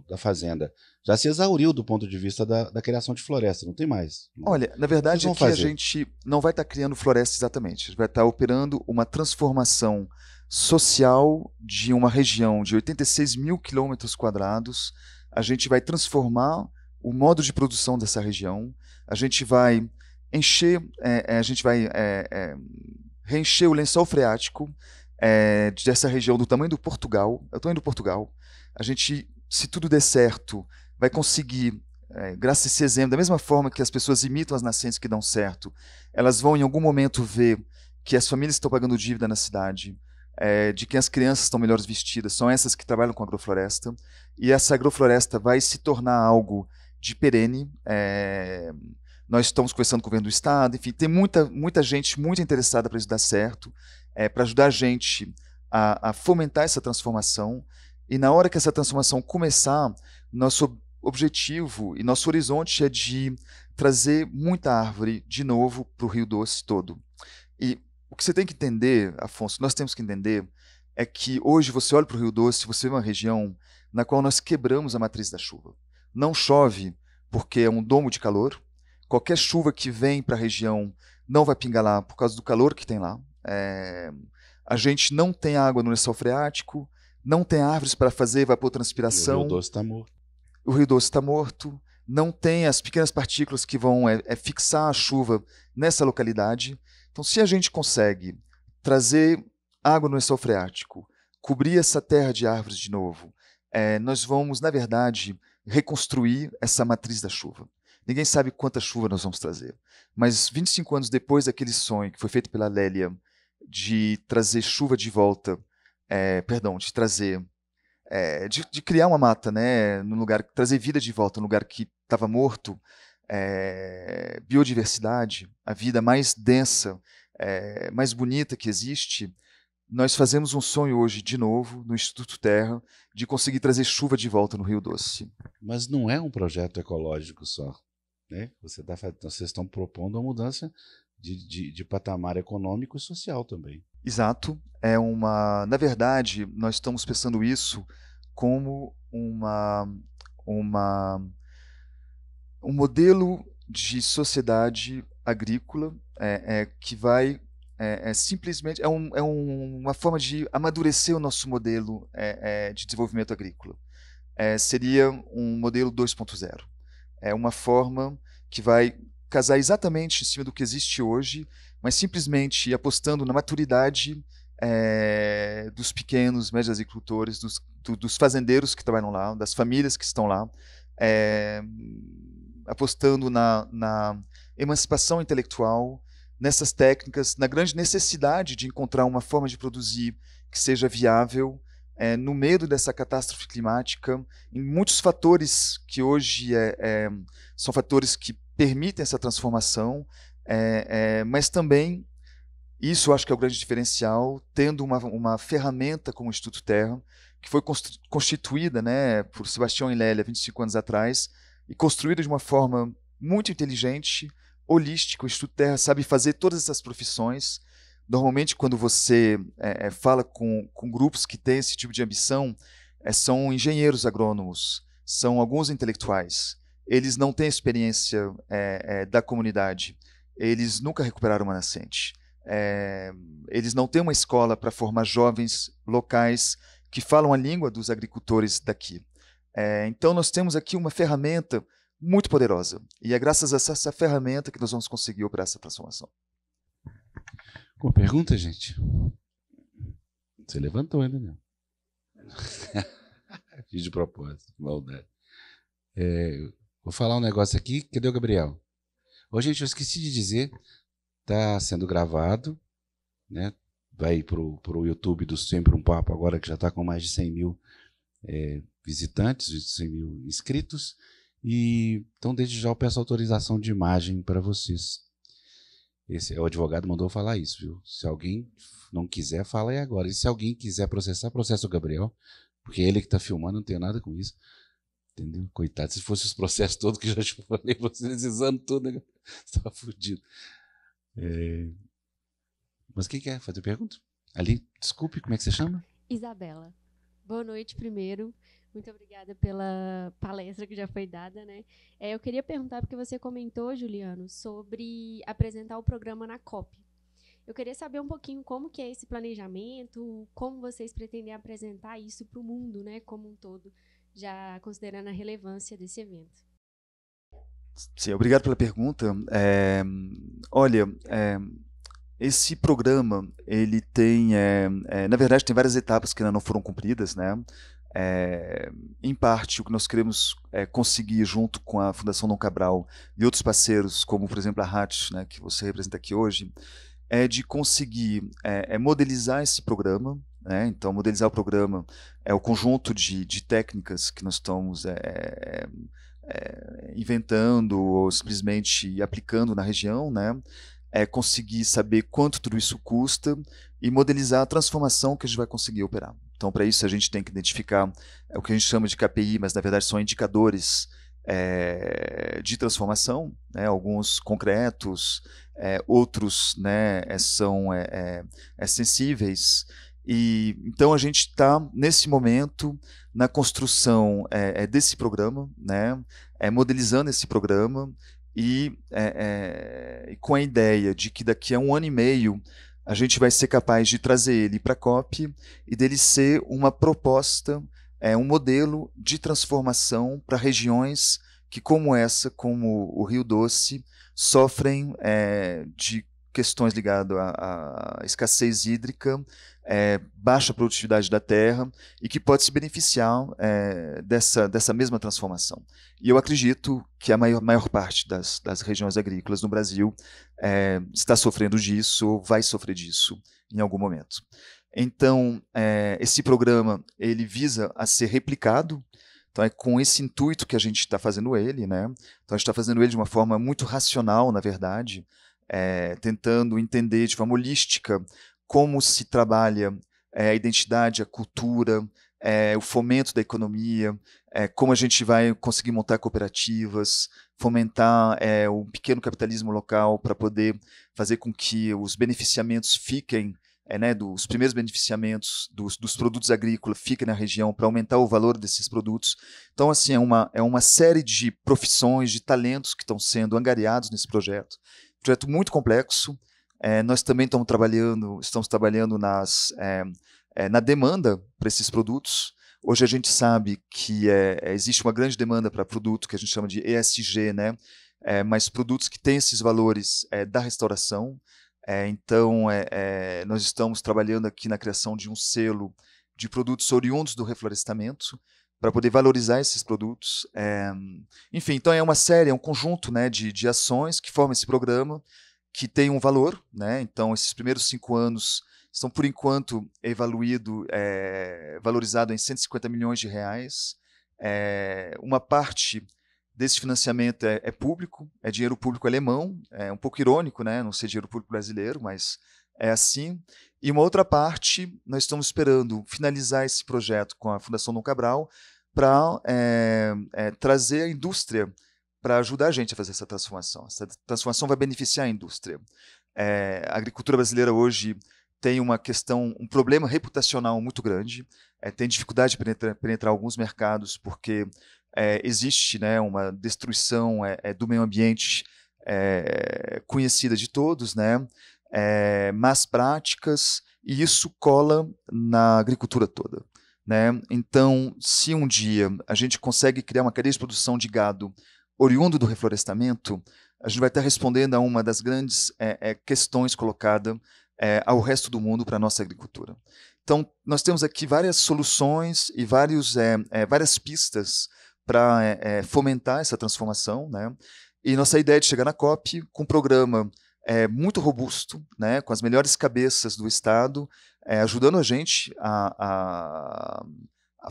da fazenda, já se exauriu do ponto de vista da criação de floresta, não tem mais. Olha, na verdade, aqui a gente não vai estar criando floresta exatamente, a gente vai estar operando uma transformação social de uma região de 86 mil quilômetros quadrados. A gente vai transformar o modo de produção dessa região, a gente vai reencher o lençol freático dessa região do tamanho do Portugal. Eu estou indo para Portugal. A gente, se tudo der certo, vai conseguir, graças a esse exemplo, da mesma forma que as pessoas imitam as nascentes que dão certo, elas vão em algum momento ver que as famílias estão pagando dívida na cidade, de que as crianças estão melhores vestidas, são essas que trabalham com agrofloresta, e essa agrofloresta vai se tornar algo de perene. Nós estamos conversando com o governo do estado, enfim, tem muita gente muito interessada para isso dar certo, para ajudar a gente a fomentar essa transformação, e na hora que essa transformação começar, nosso objetivo e nosso horizonte é de trazer muita árvore de novo para o Rio Doce todo. E o que você tem que entender, Afonso, nós temos que entender, é que hoje você olha para o Rio Doce, você vê uma região na qual nós quebramos a matriz da chuva. Não chove porque é um domo de calor. Qualquer chuva que vem para a região não vai pingar lá por causa do calor que tem lá. A gente não tem água no lençol freático, não tem árvores para fazer evapotranspiração. O Rio Doce está morto. O Rio Doce está morto. Não tem as pequenas partículas que vão fixar a chuva nessa localidade. Então, se a gente consegue trazer água no lençol freático, cobrir essa terra de árvores de novo, nós vamos, na verdade, reconstruir essa matriz da chuva. Ninguém sabe quanta chuva nós vamos trazer. Mas 25 anos depois daquele sonho que foi feito pela Lélia de trazer chuva de volta, de criar uma mata, né, no lugar, trazer vida de volta no lugar que estava morto, biodiversidade, a vida mais densa, mais bonita que existe. Nós fazemos um sonho hoje, de novo, no Instituto Terra, de conseguir trazer chuva de volta no Rio Doce. Mas não é um projeto ecológico só, né? Vocês estão propondo uma mudança de patamar econômico e social também. Exato. Na verdade, nós estamos pensando isso como um modelo de sociedade agrícola que vai simplesmente uma forma de amadurecer o nosso modelo de desenvolvimento agrícola. Seria um modelo 2.0. É uma forma que vai casar exatamente em cima do que existe hoje, mas simplesmente apostando na maturidade dos pequenos, médios agricultores, dos fazendeiros que trabalham lá, das famílias que estão lá, apostando na emancipação intelectual, nessas técnicas, na grande necessidade de encontrar uma forma de produzir que seja viável, no meio dessa catástrofe climática, em muitos fatores que hoje são fatores que permitem essa transformação, mas também, isso eu acho que é o grande diferencial, tendo uma ferramenta como o Instituto Terra, que foi constituída, né, por Sebastião e Lélia 25 anos atrás, e construída de uma forma muito inteligente, holística. O Instituto Terra sabe fazer todas essas profissões. Normalmente, quando você fala com grupos que têm esse tipo de ambição, são engenheiros agrônomos, são alguns intelectuais. Eles não têm experiência da comunidade, eles nunca recuperaram uma nascente. Eles não têm uma escola para formar jovens locais que falam a língua dos agricultores daqui. Então, nós temos aqui uma ferramenta muito poderosa, e é graças a essa ferramenta que nós vamos conseguir operar essa transformação. Com pergunta, gente? Você levantou ainda, né? Fiz de propósito, maldade. Vou falar um negócio aqui. Cadê o Gabriel? Ô, gente, eu esqueci de dizer, está sendo gravado, né? Vai para o YouTube do Sempre um Papo agora, que já está com mais de 100 mil visitantes, 100 mil inscritos. E então, desde já, eu peço autorização de imagem para vocês. O advogado mandou falar isso, viu? Se alguém não quiser, fala aí agora. E se alguém quiser processar, processa o Gabriel, porque ele que está filmando, não tem nada com isso. Entendeu? Coitado, se fosse os processos todos que eu já te falei, vocês esses anos todos, né? Estava fodido. Mas quem quer fazer pergunta? Ali, desculpe, como é que você chama? Isabela. Boa noite, primeiro. Muito obrigada pela palestra que já foi dada, né? Eu queria perguntar, porque você comentou, Juliano, sobre apresentar o programa na COP. Eu queria saber um pouquinho como que é esse planejamento, como vocês pretendem apresentar isso para o mundo, né, como um todo, já considerando a relevância desse evento. Sim, obrigado pela pergunta. Olha, esse programa, ele tem, na verdade, tem várias etapas que ainda não foram cumpridas, né? Em parte, o que nós queremos conseguir junto com a Fundação Dom Cabral e outros parceiros, como, por exemplo, a RAT, né, que você representa aqui hoje, é de conseguir modelizar esse programa, né? Então, modelizar o programa é o conjunto de técnicas que nós estamos inventando ou simplesmente aplicando na região, né? Conseguir saber quanto tudo isso custa e modelizar a transformação que a gente vai conseguir operar. Então, para isso, a gente tem que identificar o que a gente chama de KPI, mas na verdade são indicadores de transformação, né? Alguns concretos, outros, né, são sensíveis. E então a gente está nesse momento na construção desse programa, né, modelizando esse programa e com a ideia de que daqui a 1 ano e meio a gente vai ser capaz de trazer ele para a COP e dele ser uma proposta, um modelo de transformação para regiões que, como essa, como o Rio Doce, sofrem de questões ligadas à escassez hídrica, baixa produtividade da terra, e que pode se beneficiar dessa mesma transformação. E eu acredito que a maior parte das regiões agrícolas no Brasil está sofrendo disso, vai sofrer disso em algum momento. Então, esse programa ele visa a ser replicado. Então, é com esse intuito que a gente está fazendo ele, né? Então, a gente está fazendo ele de uma forma muito racional, na verdade, tentando entender de forma holística como se trabalha a identidade, a cultura, o fomento da economia, como a gente vai conseguir montar cooperativas, fomentar o pequeno capitalismo local para poder fazer com que os beneficiamentos fiquem, né, os primeiros beneficiamentos dos produtos agrícolas fiquem na região para aumentar o valor desses produtos. Então, assim, é uma série de profissões, de talentos que estão sendo angariados nesse projeto. Projeto muito complexo. Nós também estamos trabalhando na demanda para esses produtos. Hoje a gente sabe que existe uma grande demanda para produto que a gente chama de ESG, né? Mas produtos que têm esses valores da restauração. Então, nós estamos trabalhando aqui na criação de um selo de produtos oriundos do reflorestamento, para poder valorizar esses produtos. Enfim, então é uma série, é um conjunto, né, de ações que formam esse programa, que tem um valor, né? Então, esses primeiros 5 anos estão, por enquanto, valorizado em R$ 150 milhões. Uma parte desse financiamento é público, é dinheiro público alemão, é um pouco irônico, né? Não ser dinheiro público brasileiro, mas é assim. E uma outra parte, nós estamos esperando finalizar esse projeto com a Fundação Dom Cabral para trazer a indústria para ajudar a gente a fazer essa transformação. Essa transformação vai beneficiar a indústria. A agricultura brasileira hoje tem um problema reputacional muito grande, tem dificuldade de penetrar alguns mercados, porque existe, né, uma destruição do meio ambiente conhecida de todos, né, más práticas, e isso cola na agricultura toda. Né? Então, se um dia a gente consegue criar uma cadeia de produção de gado oriundo do reflorestamento, a gente vai estar respondendo a uma das grandes questões colocadas ao resto do mundo para a nossa agricultura. Então, nós temos aqui várias soluções e várias pistas para fomentar essa transformação, né? E nossa ideia é de chegar na COP com um programa muito robusto, né, com as melhores cabeças do Estado, ajudando a gente a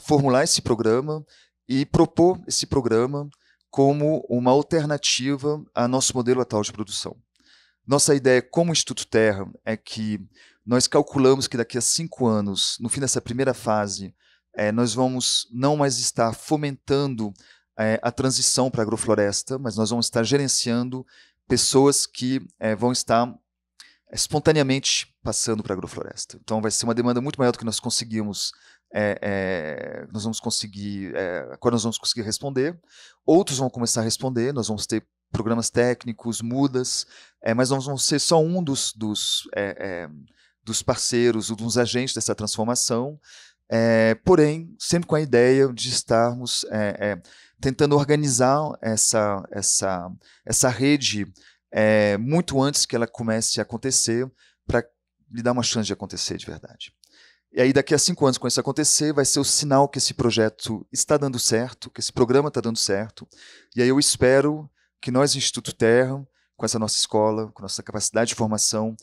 formular esse programa e propor esse programa como uma alternativa ao nosso modelo atual de produção. Nossa ideia como Instituto Terra é que nós calculamos que daqui a 5 anos, no fim dessa primeira fase, nós vamos não mais estar fomentando a transição para a agrofloresta, mas nós vamos estar gerenciando pessoas que vão estar espontaneamente passando para a agrofloresta. Então vai ser uma demanda muito maior do que nós conseguimos, agora nós vamos conseguir responder. Outros vão começar a responder, nós vamos ter programas técnicos, mudas, mas nós vamos ser só um dos parceiros, dos agentes dessa transformação, porém, sempre com a ideia de estarmos tentando organizar essa rede muito antes que ela comece a acontecer, para lhe dar uma chance de acontecer de verdade. E aí, daqui a 5 anos, quando isso acontecer, vai ser o sinal que esse projeto está dando certo, que esse programa está dando certo. E aí eu espero que nós, Instituto Terra, com essa nossa escola, com nossa capacidade de formação,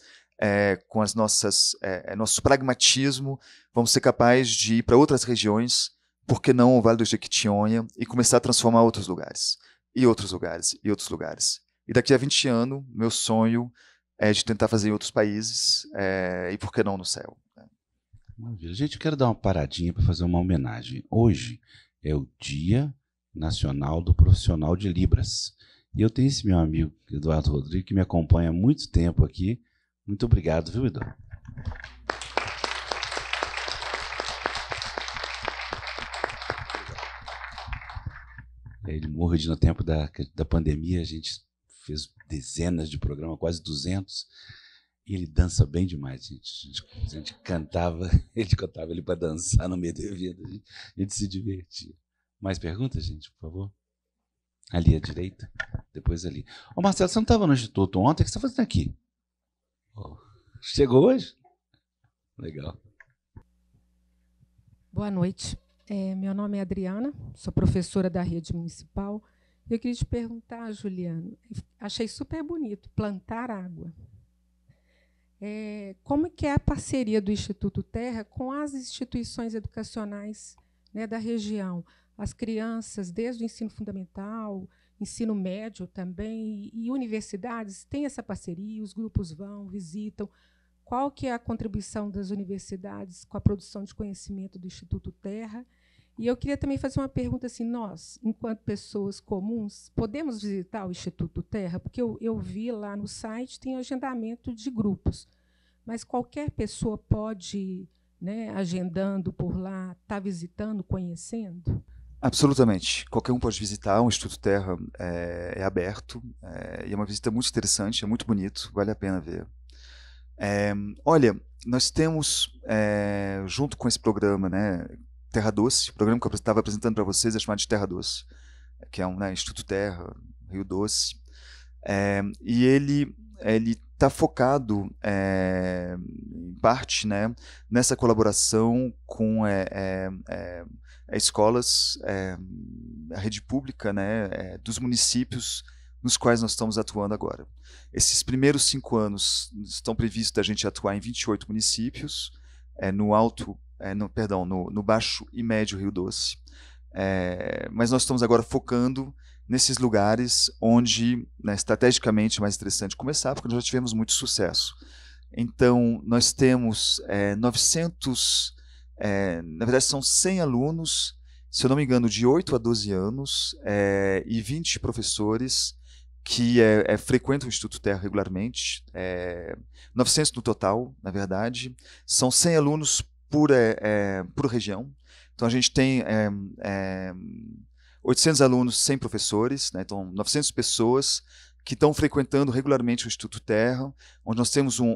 com as nosso pragmatismo, vamos ser capazes de ir para outras regiões, por que não o Vale do Jequitinhonha, e começar a transformar outros lugares, e outros lugares, e outros lugares. E daqui a 20 anos, meu sonho é de tentar fazer em outros países, e por que não no céu. Maravilha. Gente, eu quero dar uma paradinha para fazer uma homenagem. Hoje é o Dia Nacional do Profissional de Libras. E eu tenho esse meu amigo, Eduardo Rodrigues, que me acompanha há muito tempo aqui. Muito obrigado, viu, Eduardo? Ele morreu no tempo da pandemia, a gente fez dezenas de programas, quase 200, e ele dança bem demais, gente. A gente cantava, ele cantava ele para dançar no meio do evento, a gente se divertia. Mais perguntas, gente, por favor? Ali à direita, depois ali. Ô Marcelo, você não estava no Instituto ontem? O que você está fazendo aqui? Oh, chegou hoje? Legal. Boa noite. Meu nome é Adriana, sou professora da rede municipal. Eu queria te perguntar, Juliano, achei super bonito, plantar água. Como que é a parceria do Instituto Terra com as instituições educacionais, né, da região? As crianças, desde o ensino fundamental, ensino médio também, e universidades, têm essa parceria, os grupos vão, visitam. Qual que é a contribuição das universidades com a produção de conhecimento do Instituto Terra? E eu queria também fazer uma pergunta assim, nós, enquanto pessoas comuns, podemos visitar o Instituto Terra? Porque eu vi lá no site, tem agendamento de grupos, mas qualquer pessoa pode, né, agendando por lá, estar visitando, conhecendo? Absolutamente. Qualquer um pode visitar, o Instituto Terra é aberto, e é uma visita muito interessante, é muito bonito, vale a pena ver. Olha, nós temos, junto com esse programa, né, Terra Doce, o programa que eu estava apresentando para vocês é chamado de Terra Doce, que é um, né, Instituto Terra, Rio Doce, e ele está focado, em parte, né, nessa colaboração com escolas, a rede pública, né, dos municípios nos quais nós estamos atuando agora. Esses primeiros 5 anos estão previstos da gente atuar em 28 municípios, no Baixo e Médio Rio Doce. Mas nós estamos agora focando nesses lugares onde, né, estrategicamente é mais interessante começar, porque nós já tivemos muito sucesso. Então, nós temos 900, na verdade são 100 alunos, se eu não me engano, de 8 a 12 anos, e 20 professores que frequentam o Instituto Terra regularmente, 900 no total, na verdade. São 100 alunos por região. Então, a gente tem 800 alunos, 100 professores, né? Então 900 pessoas que estão frequentando regularmente o Instituto Terra, onde nós temos um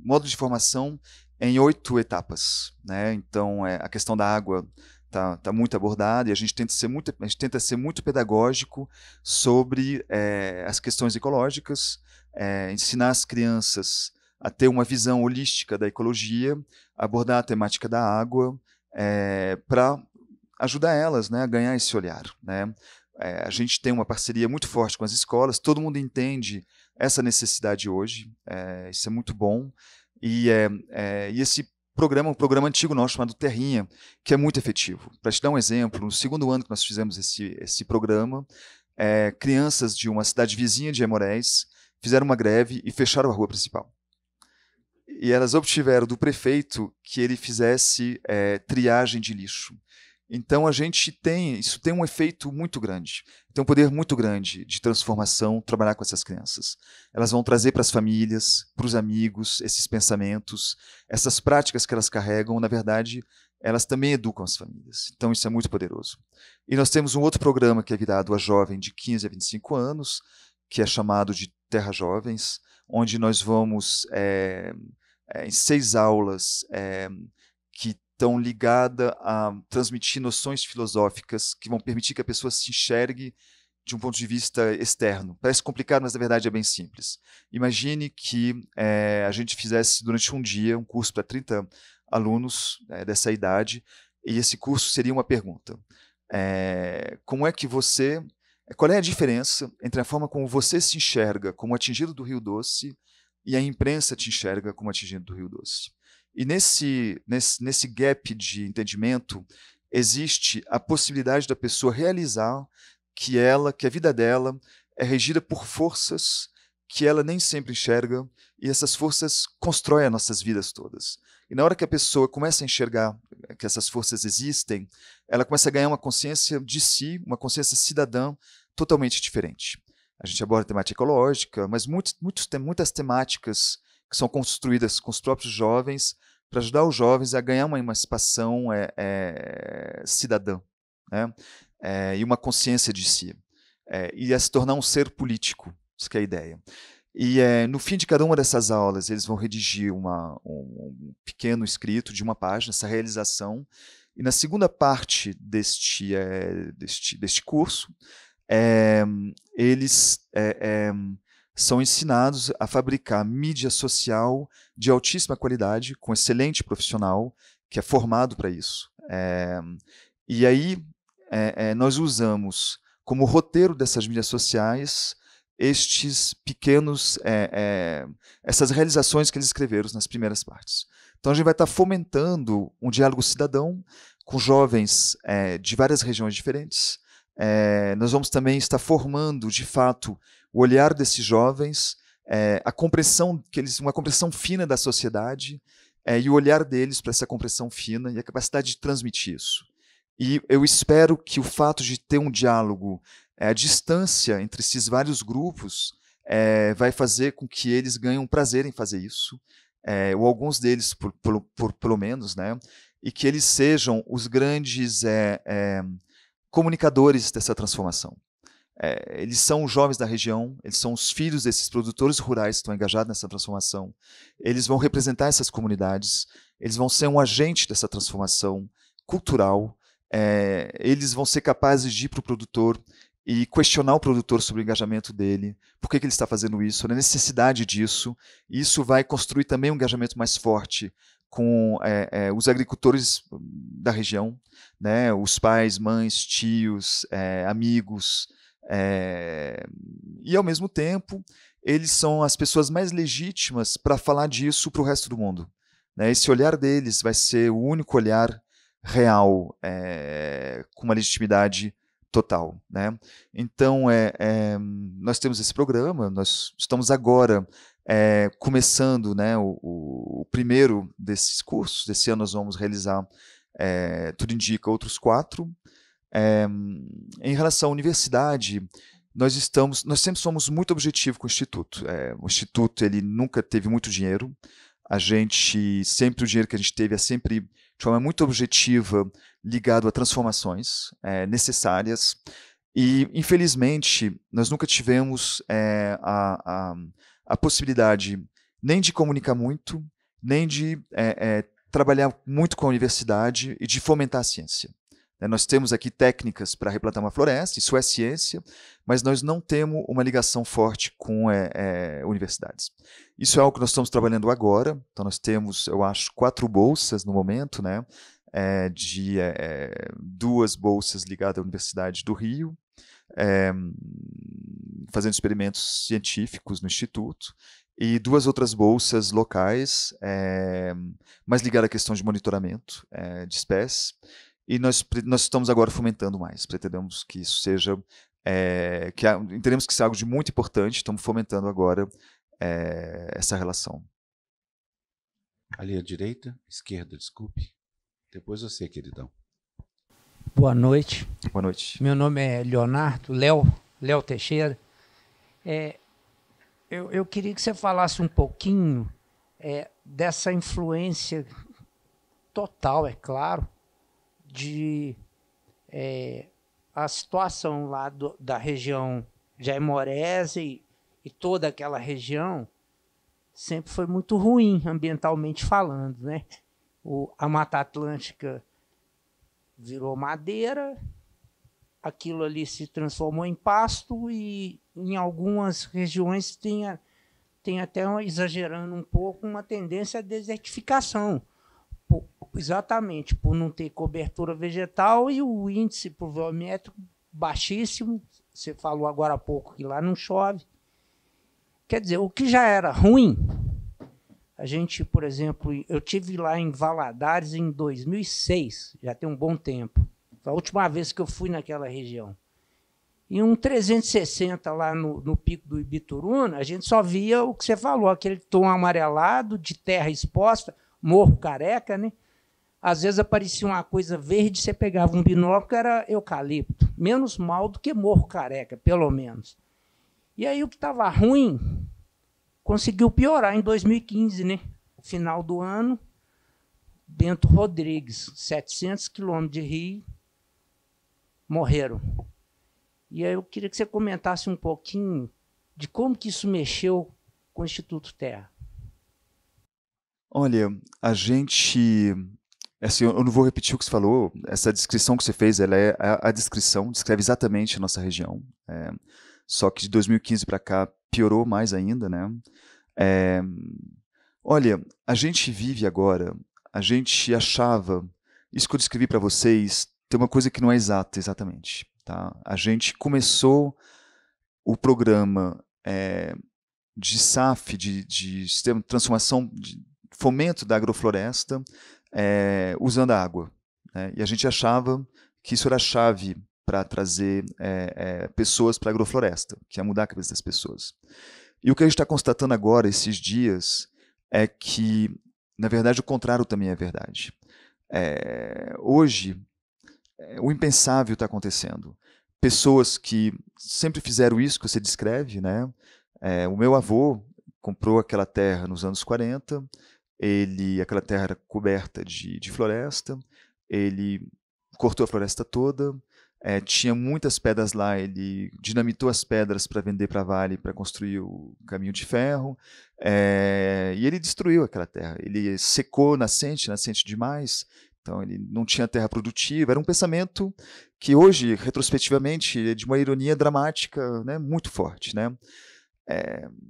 modo de formação em 8 etapas, né? Então a questão da água tá muito abordada, e a gente tenta ser muito pedagógico sobre as questões ecológicas, ensinar as crianças a ter uma visão holística da ecologia, abordar a temática da água, para ajudar elas, né, a ganhar esse olhar, né? A gente tem uma parceria muito forte com as escolas, todo mundo entende essa necessidade hoje, isso é muito bom, e esse programa, um programa antigo nosso chamado Terrinha, que é muito efetivo. Para te dar um exemplo, no 2º ano que nós fizemos esse programa, crianças de uma cidade vizinha de Aimorés fizeram uma greve e fecharam a rua principal. E elas obtiveram do prefeito que ele fizesse triagem de lixo. Então isso tem um efeito muito grande, tem um poder muito grande de transformação trabalhar com essas crianças. Elas vão trazer para as famílias, para os amigos, esses pensamentos, essas práticas que elas carregam, na verdade, elas também educam as famílias. Então isso é muito poderoso. E nós temos um outro programa que é virado a jovem de 15 a 25 anos, que é chamado de Terra Jovens, onde nós vamos em 6 aulas que estão ligadas a transmitir noções filosóficas que vão permitir que a pessoa se enxergue de um ponto de vista externo. Parece complicado, mas na verdade é bem simples. Imagine que a gente fizesse durante um dia um curso para 30 alunos dessa idade, e esse curso seria uma pergunta. Qual é a diferença entre a forma como você se enxerga como atingido do Rio Doce e a imprensa te enxerga como atingido do Rio Doce? E nesse gap de entendimento, existe a possibilidade da pessoa realizar que a vida dela é regida por forças que ela nem sempre enxerga, e essas forças constroem as nossas vidas todas. E na hora que a pessoa começa a enxergar que essas forças existem, ela começa a ganhar uma consciência de si, uma consciência cidadã totalmente diferente. A gente aborda a temática ecológica, mas muitas temáticas que são construídas com os próprios jovens para ajudar os jovens a ganhar uma emancipação cidadã, né? E uma consciência de si, e a se tornar um ser político, isso que é a ideia. E no fim de cada uma dessas aulas, eles vão redigir um pequeno escrito de uma página, essa realização, e na segunda parte deste curso, eles são ensinados a fabricar mídia social de altíssima qualidade, com excelente profissional, que é formado para isso. E aí nós usamos como roteiro dessas mídias sociais estes pequenos, essas realizações que eles escreveram nas primeiras partes. Então a gente vai estar fomentando um diálogo cidadão com jovens de várias regiões diferentes. Nós vamos também estar formando, de fato, o olhar desses jovens, uma compreensão fina da sociedade, e o olhar deles para essa compreensão fina e a capacidade de transmitir isso. E eu espero que o fato de ter um diálogo, a distância entre esses vários grupos, vai fazer com que eles ganhem um prazer em fazer isso, ou alguns deles, pelo menos, né? E que eles sejam os grandes comunicadores dessa transformação. Eles são os jovens da região, eles são os filhos desses produtores rurais que estão engajados nessa transformação. Eles vão representar essas comunidades, eles vão ser um agente dessa transformação cultural, eles vão ser capazes de ir para o produtor e questionar o produtor sobre o engajamento dele, por que ele está fazendo isso, a necessidade disso. Isso vai construir também um engajamento mais forte com os agricultores da região, né, os pais, mães, tios, amigos, e ao mesmo tempo eles são as pessoas mais legítimas para falar disso para o resto do mundo. Né? Esse olhar deles vai ser o único olhar real, com uma legitimidade total. Né? Então, nós temos esse programa, nós estamos agora começando, né, o primeiro desses cursos. Esse ano nós vamos realizar, tudo indica, outros 4. Em relação à universidade, nós sempre somos muito objetivos com o Instituto. O Instituto ele nunca teve muito dinheiro. O dinheiro que a gente teve é sempre de forma muito objetiva, ligado a transformações necessárias. E, infelizmente, nós nunca tivemos a possibilidade nem de comunicar muito, nem de trabalhar muito com a universidade e de fomentar a ciência. Nós temos aqui técnicas para replantar uma floresta, isso é ciência, mas nós não temos uma ligação forte com universidades. Isso é algo que nós estamos trabalhando agora. Então nós temos, eu acho, 4 bolsas no momento, né, 2 bolsas ligadas à Universidade do Rio, fazendo experimentos científicos no Instituto, e 2 outras bolsas locais, mais ligadas à questão de monitoramento de espécies. E nós estamos agora fomentando mais. Pretendemos que isso seja, entendemos que isso é algo de muito importante. Estamos fomentando agora essa relação. Ali à direita, esquerda, desculpe. Depois você, queridão. Boa noite. Boa noite. Meu nome é Leonardo, Léo Teixeira. Eu queria que você falasse um pouquinho dessa influência total, é claro, de a situação lá da região de Aimorese e toda aquela região sempre foi muito ruim, ambientalmente falando, né? A Mata Atlântica virou madeira, aquilo ali se transformou em pasto e em algumas regiões tem até, exagerando um pouco, uma tendência à desertificação. Exatamente, por não ter cobertura vegetal e o índice pluviométrico baixíssimo. Você falou agora há pouco que lá não chove. Quer dizer, o que já era ruim, a gente, por exemplo, eu tive lá em Valadares em 2006, já tem um bom tempo. Foi a última vez que eu fui naquela região. E um 360 lá no pico do Ibituruna, a gente só via o que você falou, aquele tom amarelado de terra exposta, Morro Careca, né? Às vezes aparecia uma coisa verde, você pegava um binóculo, era eucalipto. Menos mal do que Morro Careca, pelo menos. E aí o que estava ruim conseguiu piorar em 2015, né? Final do ano, Bento Rodrigues, 700 quilômetros de rio, morreram. E aí eu queria que você comentasse um pouquinho de como que isso mexeu com o Instituto Terra. Olha, a gente... Assim, eu não vou repetir o que você falou, essa descrição que você fez, ela é a descrição, descreve exatamente a nossa região. Só que de 2015 para cá piorou mais ainda, né? Olha, a gente vive agora, a gente achava, isso que eu descrevi para vocês, tem uma coisa que não é exata, exatamente. Tá? A gente começou o programa de SAF, de sistema de transformação, de fomento da agrofloresta, usando a água. Né? E a gente achava que isso era a chave para trazer pessoas para a agrofloresta, que ia mudar a cabeça das pessoas. E o que a gente está constatando agora, esses dias, é que, na verdade, o contrário também é verdade. Hoje, o impensável está acontecendo. Pessoas que sempre fizeram isso que você descreve, né? O meu avô comprou aquela terra nos anos 40, aquela terra era coberta de floresta, ele cortou a floresta toda, tinha muitas pedras lá, ele dinamitou as pedras para vender para a Vale, para construir o caminho de ferro, e ele destruiu aquela terra. Ele secou nascente demais, Então, ele não tinha terra produtiva. Era um pensamento que hoje, retrospectivamente, é de uma ironia dramática, né, muito forte, né?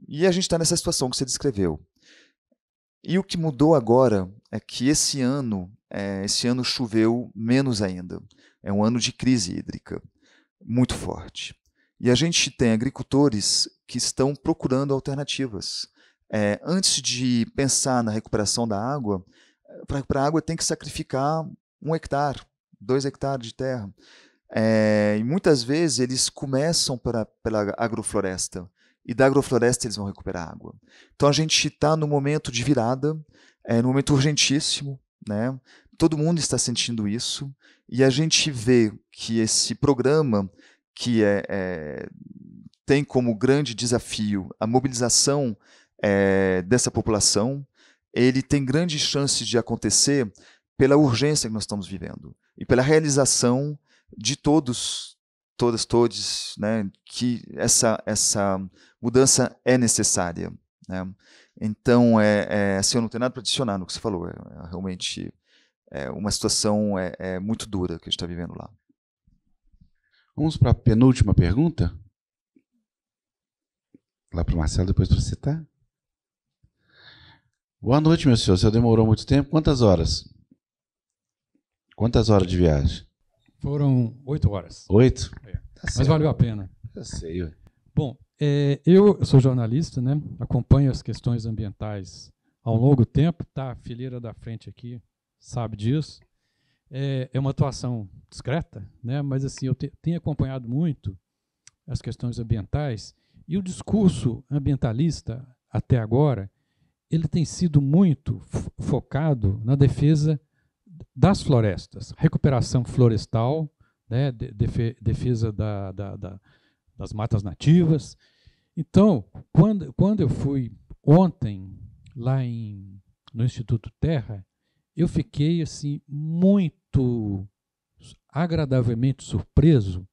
E a gente está nessa situação que você descreveu. E o que mudou agora é que esse ano choveu menos ainda. É um ano de crise hídrica muito forte. E a gente tem agricultores que estão procurando alternativas. Antes de pensar na recuperação da água, para recuperar a água tem que sacrificar 1 hectare, 2 hectares de terra. E muitas vezes eles começam pela agrofloresta, e da agrofloresta eles vão recuperar água. Então a gente está no momento de virada, no momento urgentíssimo, né? Todo mundo está sentindo isso, e a gente vê que esse programa, que tem como grande desafio a mobilização dessa população, ele tem grandes chances de acontecer pela urgência que nós estamos vivendo e pela realização de todos, né, que essa mudança é necessária, né? Então, assim, eu não tenho nada para adicionar no que você falou. Realmente uma situação muito dura que a gente está vivendo lá. Vamos para a penúltima pergunta? Lá para o Marcelo, depois para você, tá? Boa noite, meu senhor. O senhor demorou muito tempo? Quantas horas? Quantas horas de viagem? Foram 8 horas. 8? Tá certo. Mas valeu a pena. Eu sei, ué. Bom, eu sou jornalista, né? Acompanho as questões ambientais há um longo tempo. Tá, a fileira da frente aqui sabe disso. É uma atuação discreta, né? Mas assim, eu tenho acompanhado muito as questões ambientais, e o discurso ambientalista até agora ele tem sido muito focado na defesa das florestas, recuperação florestal, né? Defesa das matas nativas. Então, quando eu fui ontem lá no Instituto Terra, eu fiquei assim muito agradavelmente surpreso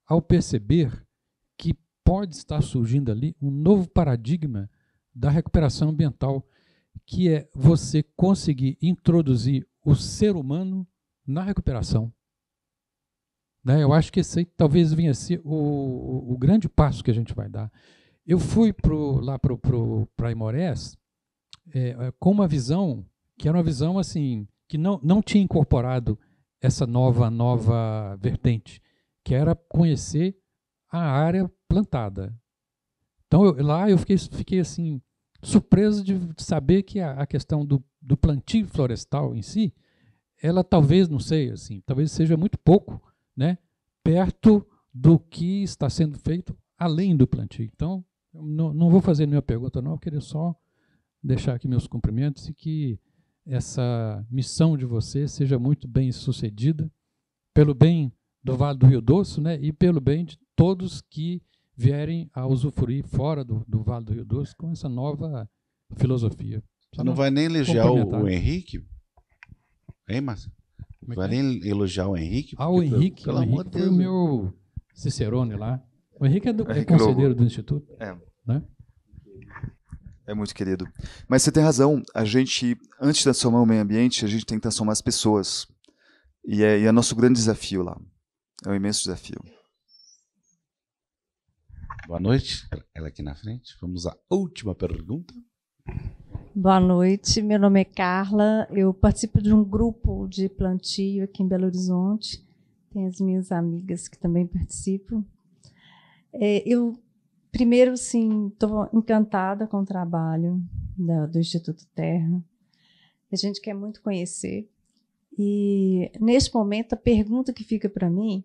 ao perceber que pode estar surgindo ali um novo paradigma da recuperação ambiental, que é você conseguir introduzir o ser humano na recuperação. Né? Eu acho que esse aí talvez venha a ser o grande passo que a gente vai dar. Eu fui lá para Aimorés com uma visão que era uma visão assim, que não tinha incorporado essa nova vertente, que era conhecer a área plantada. Então, eu fiquei assim, surpreso de saber que a questão do plantio florestal em si, ela talvez, não sei, assim, talvez seja muito pouco, né, perto do que está sendo feito além do plantio. Então, não vou fazer nenhuma pergunta, não, eu queria só deixar aqui meus cumprimentos e que essa missão de você seja muito bem sucedida, pelo bem do Vale do Rio Doce, né, e pelo bem de todos que vierem a usufruir fora do Vale do Rio Doce com essa nova filosofia. Você não vai nem elogiar o Henrique? Hein, Márcio? Não vai nem elogiar o Henrique? O Henrique, pelo amor de Deus, foi o meu Cicerone lá. O Henrique é conselheiro do Instituto. Né? É muito querido. Mas você tem razão. A gente, antes de transformar o meio ambiente, a gente tem que transformar as pessoas. E é nosso grande desafio lá. É um imenso desafio. Boa noite. Ela aqui na frente. Vamos à última pergunta. Boa noite. Meu nome é Carla. Eu participo de um grupo de plantio aqui em Belo Horizonte. Tem as minhas amigas que também participam. Eu, primeiro, sim, estou encantada com o trabalho do Instituto Terra. A gente quer muito conhecer. E, neste momento, a pergunta que fica para mim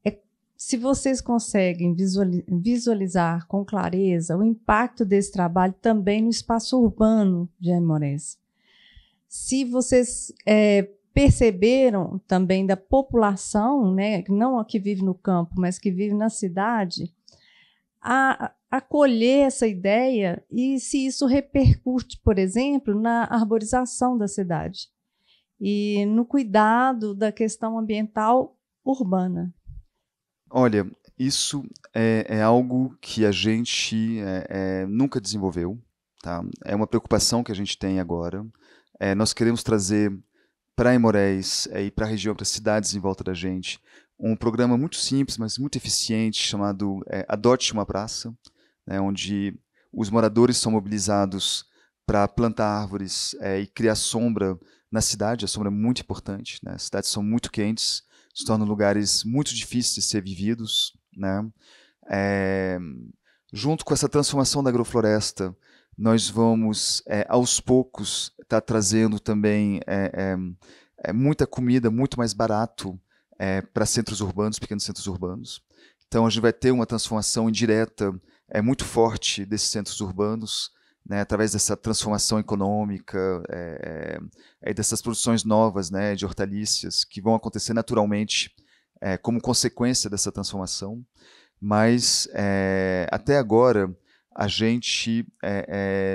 é se vocês conseguem visualizar com clareza o impacto desse trabalho também no espaço urbano de Aimorés. Se vocês perceberam também da população, né, não a que vive no campo, mas que vive na cidade, a acolher essa ideia e se isso repercute, por exemplo, na arborização da cidade e no cuidado da questão ambiental urbana. Olha, isso é algo que a gente nunca desenvolveu. Tá? É uma preocupação que a gente tem agora. Nós queremos trazer para Aimorés e para a região, para as cidades em volta da gente, um programa muito simples, mas muito eficiente, chamado Adote uma Praça, né, onde os moradores são mobilizados para plantar árvores e criar sombra na cidade. A sombra é muito importante, né? As cidades são muito quentes, se tornam lugares muito difíceis de ser vividos, né? Junto com essa transformação da agrofloresta, nós vamos, aos poucos, estar trazendo também muita comida, muito mais barato para centros urbanos, pequenos centros urbanos. Então, a gente vai ter uma transformação indireta muito forte desses centros urbanos, né, através dessa transformação econômica, dessas produções novas, né, de hortaliças, que vão acontecer naturalmente como consequência dessa transformação. Mas, até agora, a gente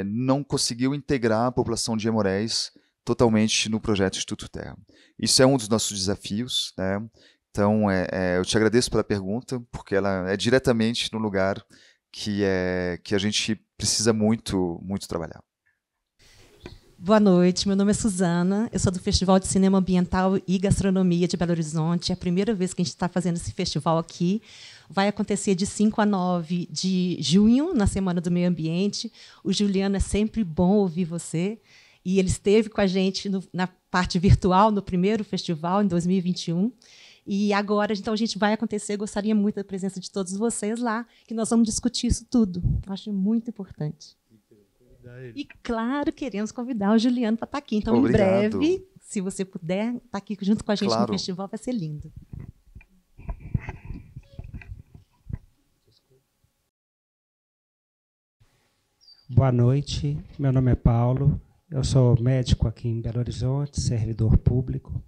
não conseguiu integrar a população de Aimorés totalmente no projeto Instituto Terra. Isso é um dos nossos desafios, né? Então, eu te agradeço pela pergunta, porque ela é diretamente no lugar que a gente precisa muito, muito trabalhar. Boa noite, meu nome é Suzana, eu sou do Festival de Cinema Ambiental e Gastronomia de Belo Horizonte. É a primeira vez que a gente está fazendo esse festival aqui. Vai acontecer de 5 a 9 de junho, na Semana do Meio Ambiente. O Juliano, é sempre bom ouvir você. E ele esteve com a gente na parte virtual, no primeiro festival, em 2021. E agora, então, a gente vai acontecer. Gostaria muito da presença de todos vocês lá, que nós vamos discutir isso tudo. Acho muito importante. E, claro, queremos convidar o Juliano para estar aqui. Então, Obrigado. Em breve, se você puder estar aqui junto com a gente no festival, vai ser lindo. Boa noite, meu nome é Paulo, eu sou médico aqui em Belo Horizonte, servidor público.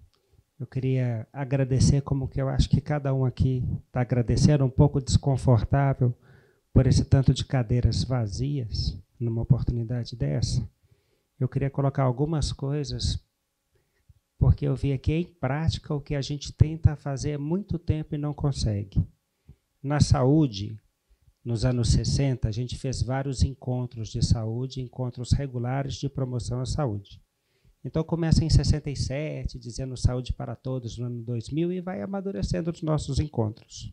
Eu queria agradecer, como que eu acho que cada um aqui está agradecendo, um pouco desconfortável por esse tanto de cadeiras vazias numa oportunidade dessa. Eu queria colocar algumas coisas, porque eu vi aqui em prática o que a gente tenta fazer há muito tempo e não consegue. Na saúde, nos anos 60, a gente fez vários encontros de saúde, encontros regulares de promoção à saúde. Então, começa em 67, dizendo saúde para todos no ano 2000, e vai amadurecendo os nossos encontros.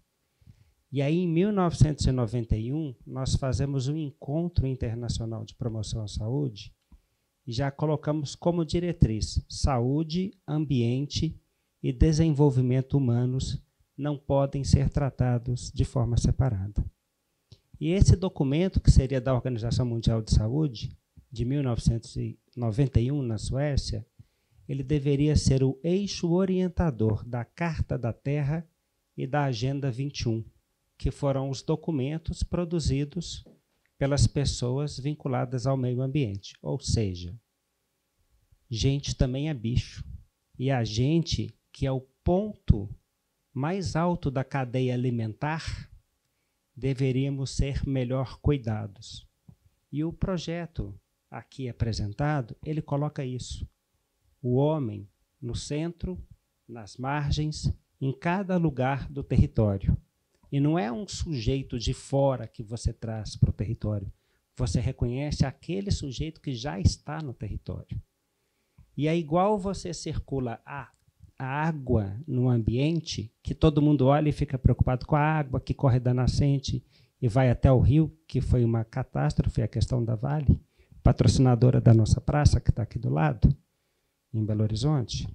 E aí, em 1991, nós fazemos um encontro internacional de promoção à saúde e já colocamos como diretriz: saúde, ambiente e desenvolvimento humanos não podem ser tratados de forma separada. E esse documento, que seria da Organização Mundial de Saúde, de 1991, na Suécia, ele deveria ser o eixo orientador da Carta da Terra e da Agenda 21, que foram os documentos produzidos pelas pessoas vinculadas ao meio ambiente. Ou seja, gente também é bicho. E a gente, que é o ponto mais alto da cadeia alimentar, deveríamos ser melhor cuidados. E o projeto aqui apresentado, ele coloca isso. O homem no centro, nas margens, em cada lugar do território. E não é um sujeito de fora que você traz para o território. Você reconhece aquele sujeito que já está no território. E é igual você circula a água no ambiente, que todo mundo olha e fica preocupado com a água que corre da nascente e vai até o rio, que foi uma catástrofe, a questão da Vale, patrocinadora da nossa praça, que está aqui do lado, em Belo Horizonte.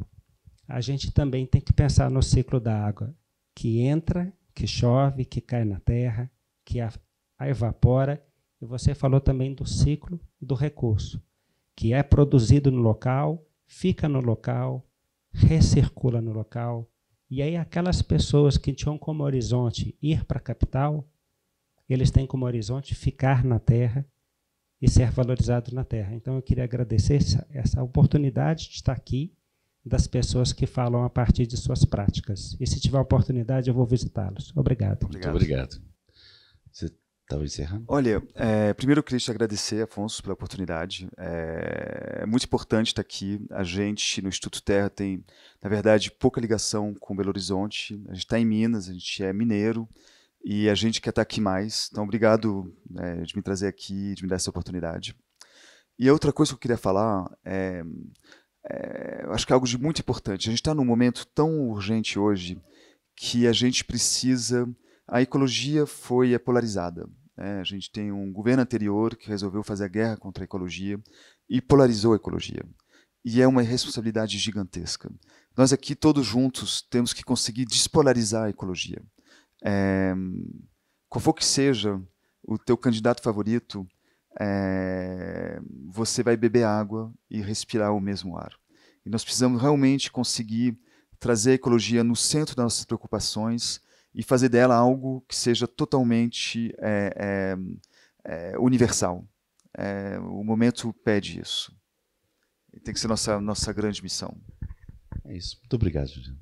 A gente também tem que pensar no ciclo da água, que entra, que chove, que cai na terra, que a evapora. E você falou também do ciclo do recurso, que é produzido no local, fica no local, recircula no local. E aí aquelas pessoas que tinham como horizonte ir para a capital, eles têm como horizonte ficar na terra e ser valorizado na terra. Então eu queria agradecer essa oportunidade de estar aqui, das pessoas que falam a partir de suas práticas. E se tiver oportunidade, eu vou visitá-los. Obrigado. Muito obrigado. Você estava encerrando? Olha, primeiro eu queria te agradecer, Afonso, pela oportunidade. É muito importante estar aqui. A gente, no Instituto Terra, tem, na verdade, pouca ligação com Belo Horizonte. A gente está em Minas, a gente é mineiro, e a gente quer estar aqui mais. Então, obrigado de me trazer aqui, de me dar essa oportunidade. E outra coisa que eu queria falar eu acho que é algo de muito importante. A gente está num momento tão urgente hoje que a gente precisa... A ecologia foi polarizada. A gente tem um governo anterior que resolveu fazer a guerra contra a ecologia e polarizou a ecologia. E é uma responsabilidade gigantesca. Nós aqui, todos juntos, temos que conseguir despolarizar a ecologia. Qual for que seja o teu candidato favorito, você vai beber água e respirar o mesmo ar. E nós precisamos realmente conseguir trazer a ecologia no centro das nossas preocupações e fazer dela algo que seja totalmente universal. O momento pede isso. Tem que ser nossa grande missão. É isso. Muito obrigado, Juliano.